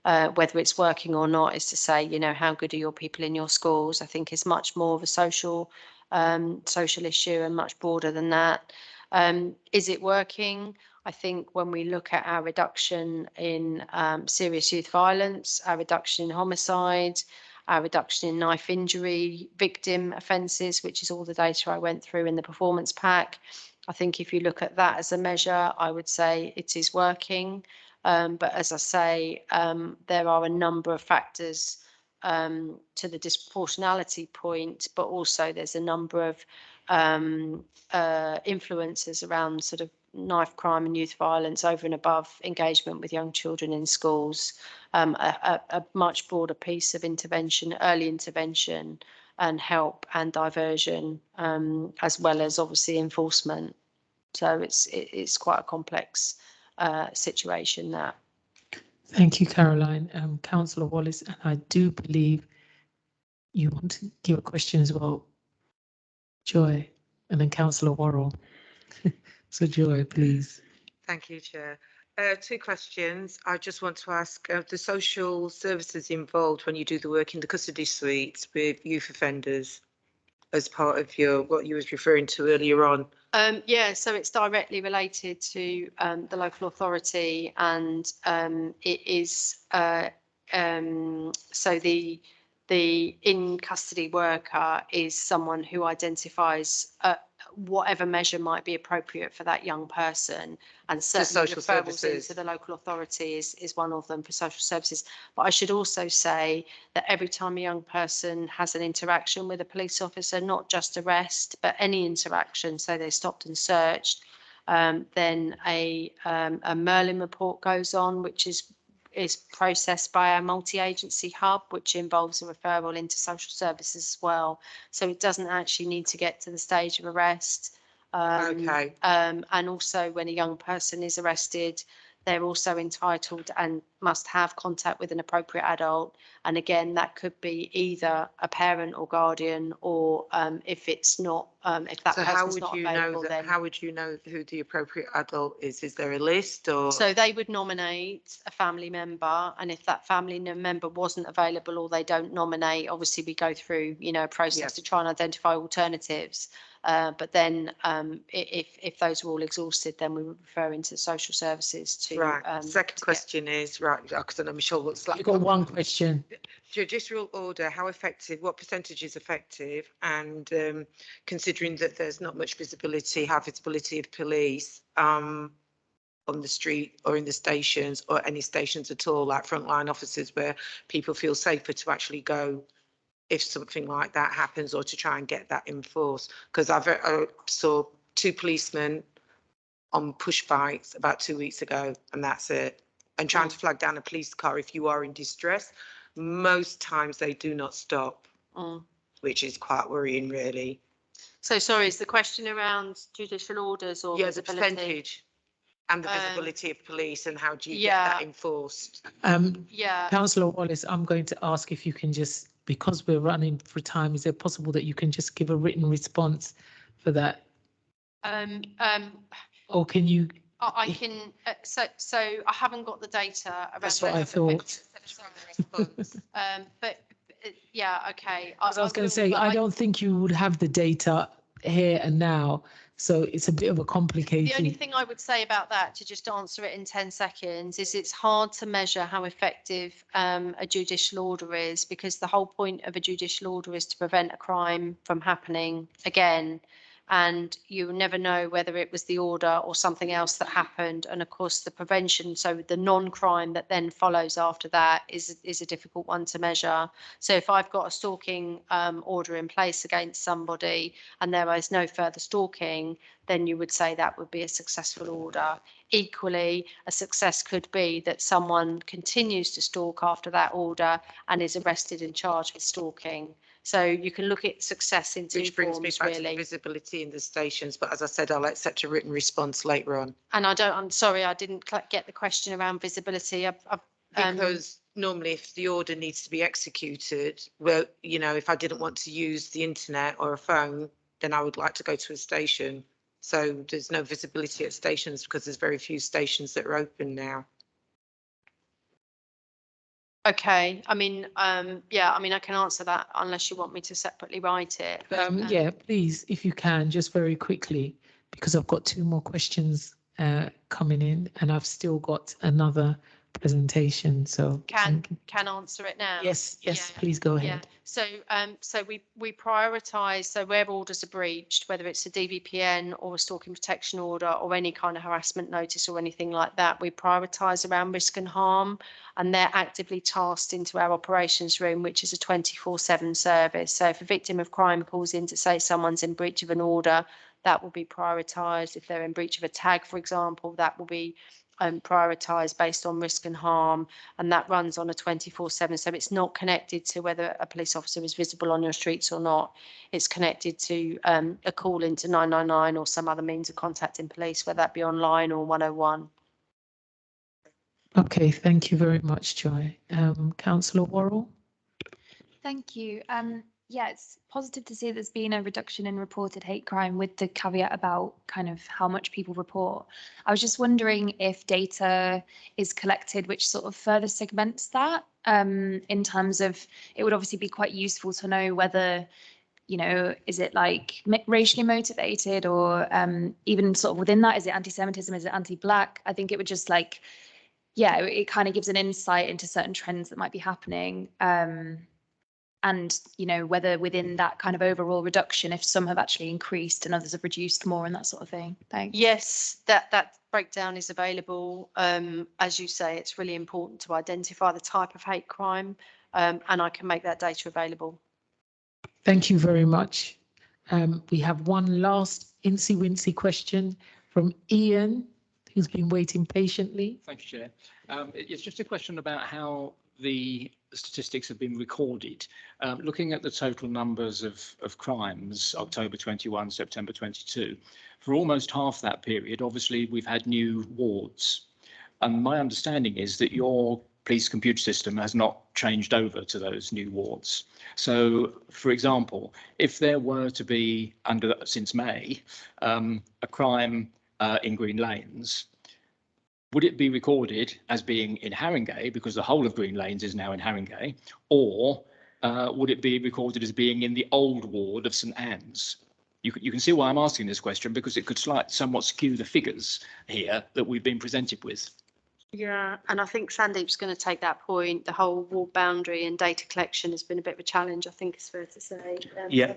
whether it's working or not, is to say, how good are your people in your schools? I think it's much more of a social issue and much broader than that. Is it working? I think when we look at our reduction in serious youth violence, our reduction in homicide, our reduction in knife injury victim offences, which is all the data I went through in the performance pack. I think if you look at that as a measure, I would say it is working. But as I say, there are a number of factors to the disproportionality point, but also there's a number of influences around sort of knife crime and youth violence over and above engagement with young children in schools, a much broader piece of intervention, early intervention and help and diversion, as well as obviously enforcement. So it's quite a complex situation that.
Thank you, Caroline. Councillor Wallace, and I do believe you want to give a question as well, Joy, and then Councillor Worrell. So Joy, please.
Thank you, Chair. Two questions. I just want to ask the social services involved when you do the work in the custody suites with youth offenders as part of what you was referring to earlier on.
Yeah, so it's directly related to the local authority, and it is so the in custody worker is someone who identifies whatever measure might be appropriate for that young person, and certainly referrals into the local authority is one of them for social services. But I should also say that every time a young person has an interaction with a police officer, not just arrest, but any interaction, so they're stopped and searched, then a Merlin report goes on, which is processed by our multi-agency hub, which involves a referral into social services as well. So it doesn't actually need to get to the stage of arrest.
Okay.
And also when a young person is arrested, they're also entitled and must have contact with an appropriate adult. And again, that could be either a parent or guardian, or if it's not, if that person's not available, then
how would you know who the appropriate adult is? Is there a list, or?
So they would nominate a family member, and if that family member wasn't available or they don't nominate, obviously we go through, a process to try and identify alternatives. But then if those are all exhausted, then we would refer into social services to.
Right. Second question is, right, because I'm sure looks like.
You've got one question.
Judicial order, how effective, what percentage is effective? And considering that there's not much visibility, high visibility of police on the street or in the stations, or any stations at all, like frontline officers, where people feel safer to actually go if something like that happens, or to try and get that enforced. Because I saw 2 policemen on push bikes about 2 weeks ago, and that's it. And trying to flag down a police car if you are in distress, most times they do not stop, which is quite worrying, really.
So sorry, is the question around judicial orders or
Yeah, the
visibility?
percentage and the visibility of police, and how do you get
yeah.
that enforced?
Yeah.
Councillor Wallace, I'm going to ask if you can just, because we're running for time, is it possible that you can just give a written response for that? Or can you?
I can, so I haven't got the data around.
That's what I thought.
But yeah, okay.
I was going
will,
to say,
but
I don't think you would have the data here and now, so it's a bit of a complicated.
The only thing I would say about that, to just answer it in 10 seconds, is it's hard to measure how effective a judicial order is, because the whole point of a judicial order is to prevent a crime from happening again. And you never know whether it was the order or something else that happened. And of course, the prevention, so the non-crime that then follows after that is a difficult one to measure. So if I've got a stalking order in place against somebody and there is no further stalking, then you would say that would be a successful order. Equally, a success could be that someone continues to stalk after that order and is arrested and charged with stalking. So you can look at success in 2
Which brings me
forms,
back to
really.
the visibility in the stations, but as I said, I'll accept a written response later on.
And I'm sorry, I didn't get the question around visibility.
Because normally if the order needs to be executed, well, you know, if I didn't want to use the internet or a phone, then I would like to go to a station. So there's no visibility at stations because there's very few stations that are open now.
Okay, I mean, yeah, I mean, I can answer that unless you want me to separately write it.
Yeah, please, if you can, just very quickly, because I've got 2 more questions coming in, and I've still got another presentation. So
Can answer it now.
Yes,
Yeah.
please go
Yeah,
ahead.
so we prioritise, so where orders are breached, whether it's a DVPN or a stalking protection order or any kind of harassment notice or anything like that, we prioritise around risk and harm, and they're actively tasked into our operations room, which is a 24/7 service. So if a victim of crime calls in to say someone's in breach of an order, that will be prioritised. If they're in breach of a tag, for example, that will be prioritised based on risk and harm, and that runs on a 24/7. So it's not connected to whether a police officer is visible on your streets or not. It's connected to a call into 999 or some other means of contacting police, whether that be online or 101.
Okay, thank you very much, Joy. Councillor Worrell?
Thank you. Yeah, it's positive to see there's been a reduction in reported hate crime, with the caveat about kind of how much people report. I was just wondering if data is collected which sort of further segments that, in terms of, it would obviously be quite useful to know whether, you know, is it like racially motivated, or even sort of within that, is it anti-Semitism, is it anti-Black? I think it would just like, yeah, it kind of gives an insight into certain trends that might be happening. And, you know, whether within that kind of overall reduction, if some have actually increased and others have reduced more and that sort of thing. Thanks.
Yes, that breakdown is available. As you say, it's really important to identify the type of hate crime, and I can make that data available.
Thank you very much. We have one last incy-wincy question from Ian, who's been waiting patiently.
Thank you, Chair. It's just a question about how the statistics have been recorded. Looking at the total numbers of crimes, October 21, September 22, for almost half that period, obviously we've had new wards. And my understanding is that your police computer system has not changed over to those new wards. So, for example, if there were to be, since May, a crime in Green Lanes, would it be recorded as being in Haringey, because the whole of Green Lanes is now in Haringey, or would it be recorded as being in the old ward of St Anne's? You can see why I'm asking this question, because it could somewhat skew the figures here that we've been presented with.
Yeah, and I think Sandeep's going to take that point. The whole ward boundary and data collection has been a bit of a challenge, I think it's fair to say.
Yeah,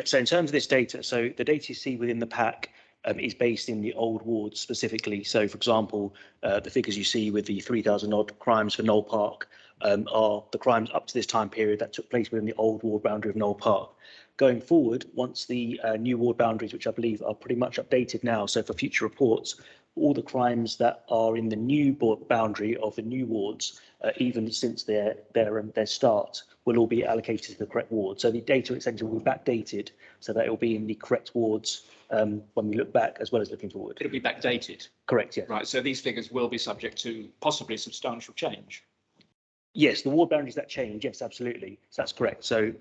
so in terms of this data, so the data you see within the pack is based in the old wards specifically. So, for example, the figures you see with the 3,000 odd crimes for Knoll Park are the crimes up to this time period that took place within the old ward boundary of Knoll Park. Going forward, once the new ward boundaries, which I believe are pretty much updated now, so for future reports, all the crimes that are in the new boundary of the new wards, even since their start, will all be allocated to the correct ward. So the data essentially will be backdated so that it will be in the correct wards when we look back as well as looking forward.
It'll be backdated.
Correct, yes.
Right, so these figures will be subject to possibly substantial change.
Yes, the ward boundaries that change, yes, absolutely. So that's correct. So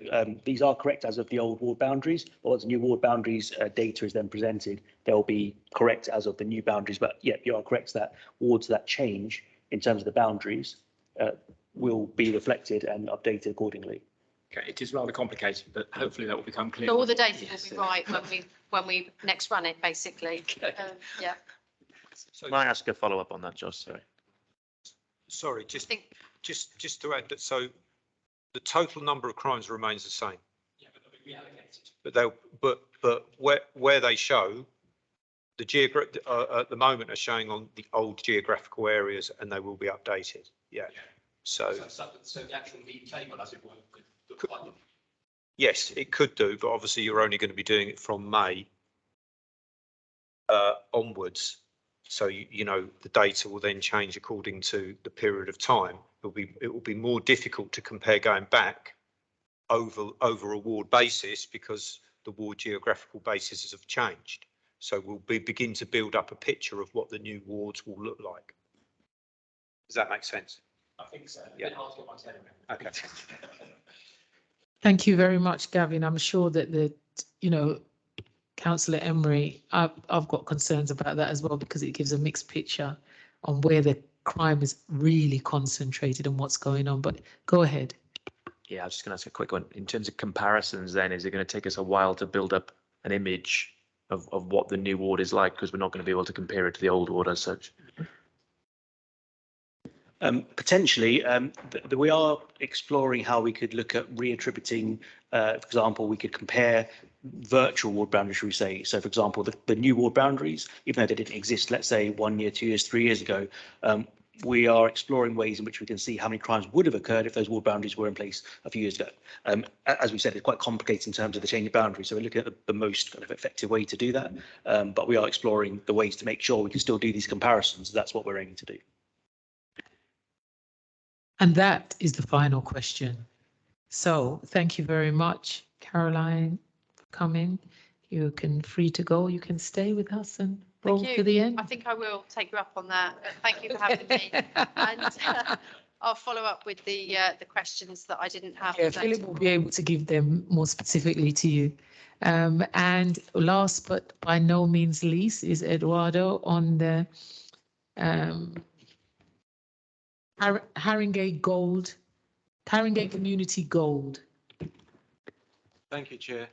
these are correct as of the old ward boundaries, but once the new ward boundaries data is then presented, they'll be correct as of the new boundaries. But yeah, you are correct that wards that change in terms of the boundaries will be reflected and updated accordingly.
Okay, it is rather complicated, but hopefully that will become clear.
So all the data will be right when we next run it, basically.
Okay.
Yeah.
So,
Can I ask a follow-up on that, Josh? Sorry.
sorry,
I think
just to add that, so the total number of crimes remains the same,
Yeah, but they'll be reallocated.
but where they show the at the moment are showing on the old geographical areas, and they will be updated. Yeah. So
So the actual lead table, as it were, could look like.
yes, it could do, but obviously you're only going to be doing it from May onwards. So you know the data will then change according to the period of time. It will be more difficult to compare going back over a ward basis because the ward geographical bases have changed. So we'll begin to build up a picture of what the new wards will look like. Does that make sense?
I think so.
Yeah.
I'll get my head around.
Okay.
Thank you very much, Gavin. I'm sure that Councillor Emery, I've got concerns about that as well, because it gives a mixed picture on where the crime is really concentrated and what's going on. But go ahead.
Yeah, I was just going to ask a quick one. In terms of comparisons, then, is it going to take us a while to build up an image of what the new ward is like? Because we're not going to be able to compare it to the old ward as such.
Potentially, we are exploring how we could look at reattributing, for example, we could compare virtual ward boundaries, should we say. So, for example, the new ward boundaries, even though they didn't exist, let's say 1 year, 2 years, 3 years ago, we are exploring ways in which we can see how many crimes would have occurred if those ward boundaries were in place a few years ago. As we said, it's quite complicated in terms of the change of boundaries. So we're looking at the most kind of effective way to do that. But we are exploring the ways to make sure we can still do these comparisons. That's what we're aiming to do.
And that is the final question. So thank you very much, Caroline, for coming. You can free to go. You can stay with us and roll
Thank
to
you.
the end.
I think I will take you up on that. But thank you for having me. And I'll follow up with the questions that I didn't have.
Yeah,
today.
Philip will be able to give them more specifically to you. And last but by no means least is Eduardo on the Haringey Community Gold.
Thank you, Chair.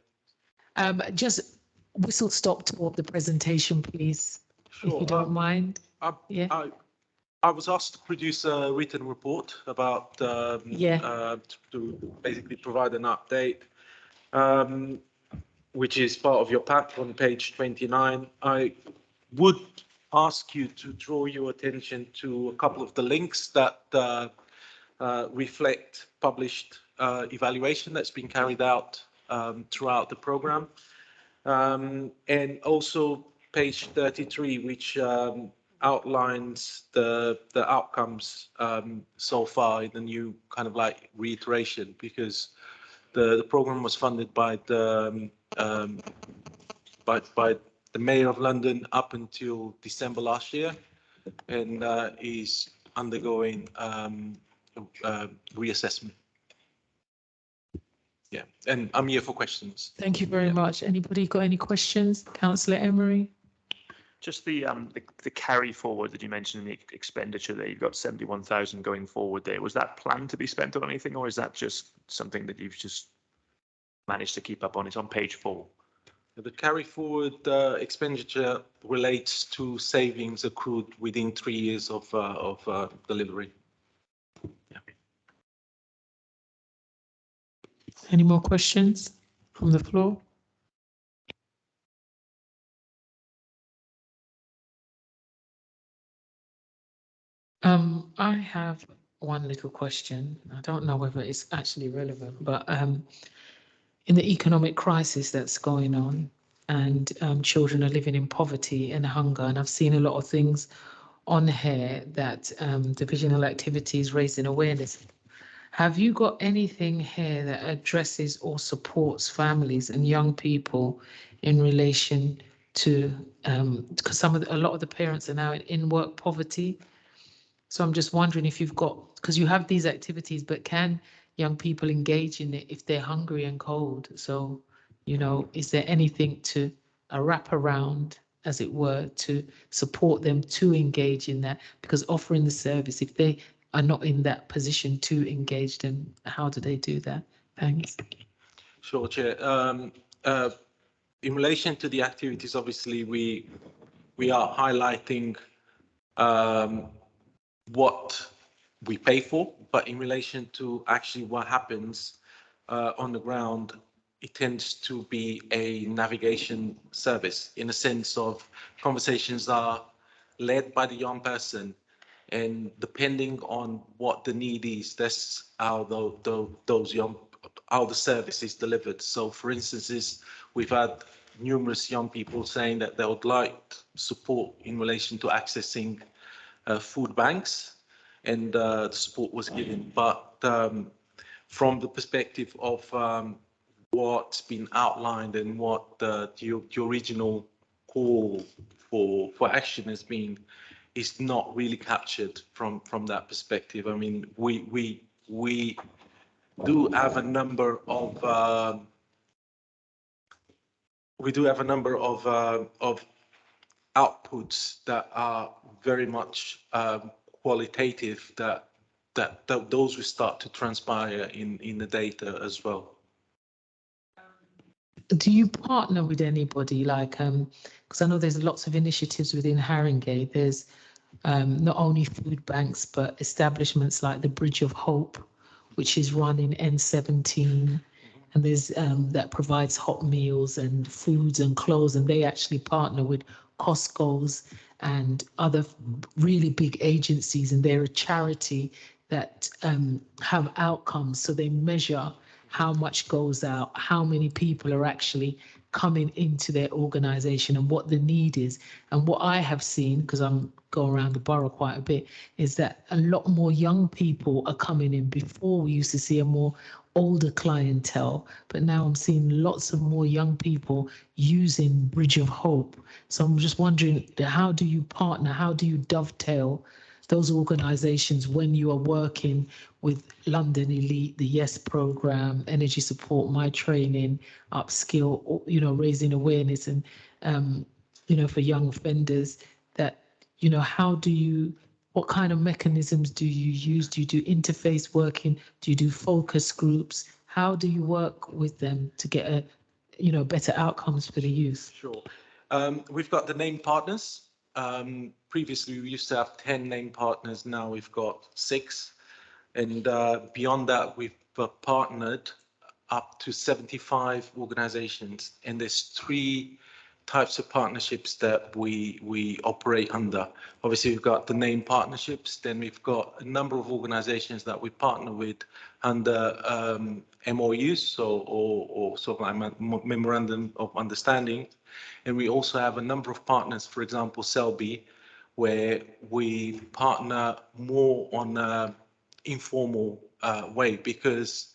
Just whistle stop toward the presentation, please, if you don't mind. Yeah.
I was asked to produce a written report about to basically provide an update, which is part of your pack on page 29. I would ask you to draw your attention to a couple of the links that reflect published evaluation that's been carried out throughout the program. And also page 33, which outlines the outcomes so far in the new kind of like reiteration, because the program was funded by the Mayor of London up until December last year, and is undergoing reassessment. Yeah, and I'm here for questions.
Thank you very much. Anybody got any questions? Councillor Emery?
Just the carry forward that you mentioned in the expenditure there, you've got 71,000 going forward there. Was that planned to be spent on anything, or is that just something that you've just managed to keep up on? It's on page 4.
The carry forward expenditure relates to savings accrued within 3 years of delivery. Yeah.
Any more questions from the floor? I have one little question. I don't know whether it's actually relevant, but in the economic crisis that's going on, and children are living in poverty and hunger, and I've seen a lot of things on here that divisional activities raising awareness. Have you got anything here that addresses or supports families and young people in relation to, because a lot of the parents are now in work poverty. So I'm just wondering if you've got, because you have these activities, but can young people engage in it if they're hungry and cold? So, you know, is there anything to a wraparound, as it were, to support them to engage in that? Because offering the service, if they are not in that position to engage them, how do they do that? Thanks.
Sure, Chair. In relation to the activities, obviously, we are highlighting what we pay for, but in relation to actually what happens on the ground, it tends to be a navigation service in a sense of conversations are led by the young person, and depending on what the need is, that's how how the service is delivered. So, for instance, we've had numerous young people saying that they would like support in relation to accessing food banks, and the support was given. But from the perspective of what's been outlined and what the original call for action has been, is not really captured from that perspective. I mean, we do have a number of outputs that are very much qualitative, that those will start to transpire in the data as well.
Do you partner with anybody like, because I know there's lots of initiatives within Haringey. There's not only food banks, but establishments like the Bridge of Hope, which is run in N17. And there's that provides hot meals and foods and clothes, and they actually partner with Costco's and other really big agencies, and they're a charity that have outcomes. So they measure how much goes out, how many people are actually coming into their organization and what the need is. And what I have seen, because I'm go around the borough quite a bit, is that a lot more young people are coming in. Before we used to see a more older clientele, but now I'm seeing lots of more young people using Bridge of Hope. So I'm just wondering, how do you partner? How do you dovetail those organizations when you are working with London Elite, the YES program, energy support, my training, upskill, you know, raising awareness and, you know, for young offenders that, you know, how do you, what kind of mechanisms do you use? Do you do interface working? Do you do focus groups? How do you work with them to get a, you know, better outcomes for the youth?
Sure. We've got the named partners. Previously, we used to have 10 named partners. Now we've got 6. And beyond that, we've partnered up to 75 organizations. And there's 3 types of partnerships that we operate under. Obviously, we've got the named partnerships. Then we've got a number of organizations that we partner with under MOUs, or sort of like memorandum of understanding. And we also have a number of partners, for example, Selby, where we partner more on an informal way, because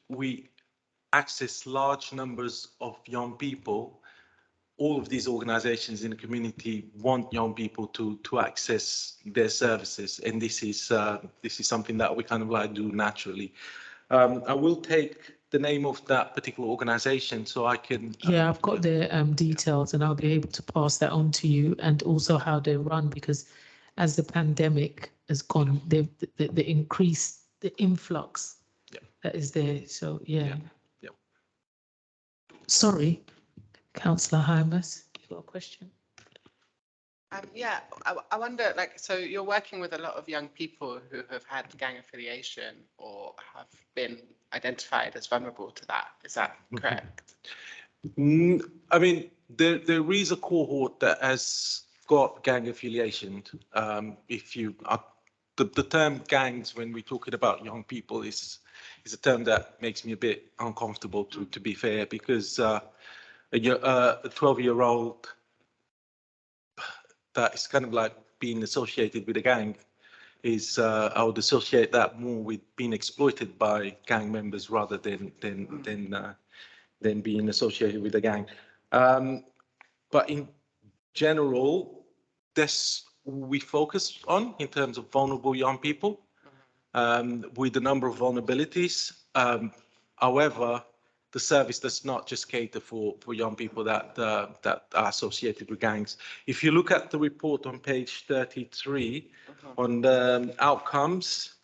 we access large numbers of young people. All of these organizations in the community want young people to access their services, and this is something that we kind of like do naturally. I will take the name of that particular organization so I can.
Yeah, I've got the details, and I'll be able to pass that on to you, and also how they run, because as the pandemic has gone, the increase, the influx that is there. So yeah. Sorry, Councillor Hymas, you got a question?
Yeah, I wonder, like, so you're working with a lot of young people who have had gang affiliation or have been identified as vulnerable to that. Is that correct?
I mean, there is a cohort that has got gang affiliation. If you the term gangs, when we're talking about young people, is a term that makes me a bit uncomfortable, to be fair, because a 12-year-old that is kind of like being associated with a gang is, I would associate that more with being exploited by gang members rather than being associated with a gang. But in general, this we focus on in terms of vulnerable young people, with a number of vulnerabilities. However, the service does not just cater for young people that are associated with gangs. If you look at the report on page 33 on the outcomes,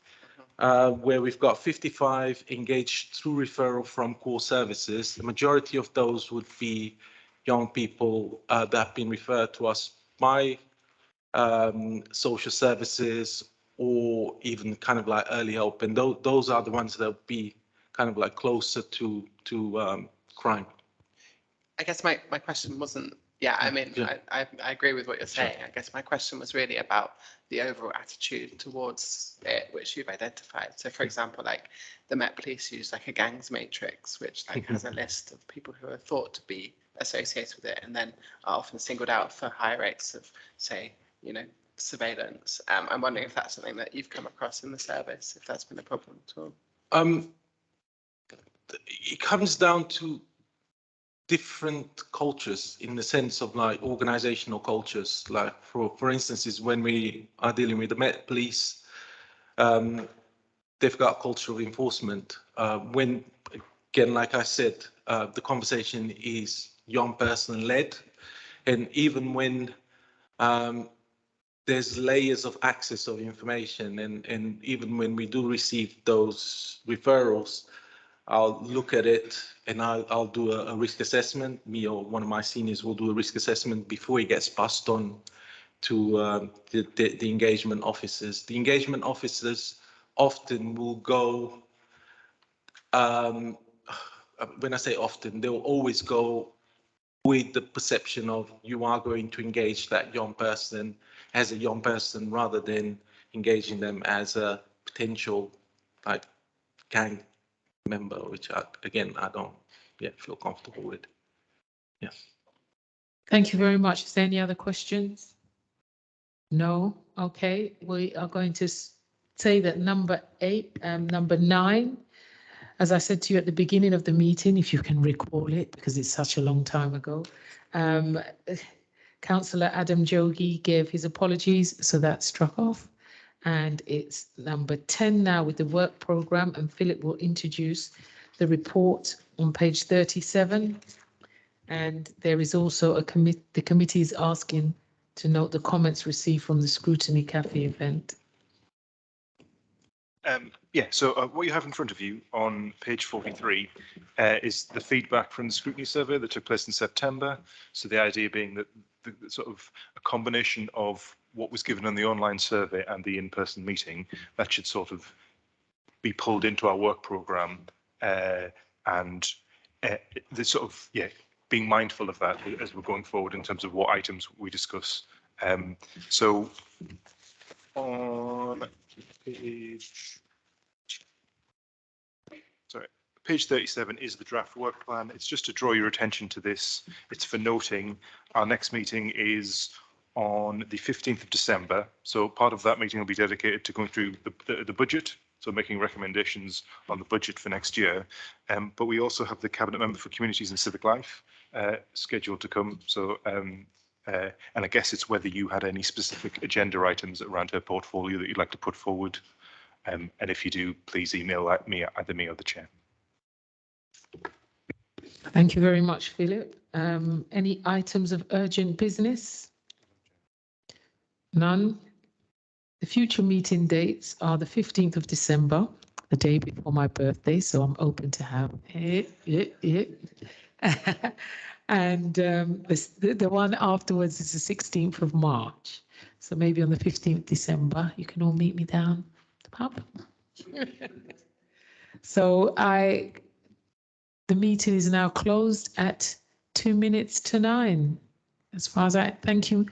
where we've got 55 engaged through referral from core services, the majority of those would be young people that have been referred to us by social services or even kind of like early help, and those are the ones that will be kind of like closer to crime.
I guess my question wasn't, yeah, I mean,
Yeah.
I agree with what you're saying. I guess my question was really about the overall attitude towards it, which you've identified. So for example, like the Met Police use like a gangs matrix, which like has a list of people who are thought to be associated with it and then are often singled out for high rates of, say, you know, surveillance. I'm wondering if that's something that you've come across in the service, if that's been a problem at all.
It comes down to different cultures in the sense of like organizational cultures. Like for instance, is when we are dealing with the Met Police, they've got culture of enforcement. When, again, like I said, the conversation is young person led, and even when there's layers of access of information, and even when we do receive those referrals, I'll look at it and I'll do a risk assessment. Me or one of my seniors will do a risk assessment before it gets passed on to the engagement officers. The engagement officers often will go, when I say often, they'll always go with the perception of you are going to engage that young person as a young person rather than engaging them as a potential like gang member, which again, I don't feel comfortable with. Yeah.
Thank you very much. Is there any other questions? No? Okay, we are going to say that number 9, as I said to you at the beginning of the meeting, if you can recall it, because it's such a long time ago, Councillor Adam Jogi gave his apologies, so that struck off. And it's number 10 now with the work programme, and Philip will introduce the report on page 37. And there is also the committee is asking to note the comments received from the Scrutiny Cafe event.
So what you have in front of you on page 43 is the feedback from the scrutiny survey that took place in September. So the idea being that the sort of a combination of what was given on the online survey and the in-person meeting, that should sort of be pulled into our work programme, and the sort of, being mindful of that as we're going forward in terms of what items we discuss. So on page 37 is the draft work plan. It's just to draw your attention to this. It's for noting our next meeting is on the 15th of December. So part of that meeting will be dedicated to going through the budget, so making recommendations on the budget for next year. But we also have the Cabinet Member for Communities and Civic Life scheduled to come. So, and I guess it's whether you had any specific agenda items around her portfolio that you'd like to put forward. And if you do, please email me, either me or the chair.
Thank you very much, Philip. Any items of urgent business? None. The future meeting dates are the 15th of December, the day before my birthday, so I'm open to have it. And the one afterwards is the 16th of March. So maybe on the 15th December, you can all meet me down the pub. So the meeting is now closed at 9:02. As far as thank you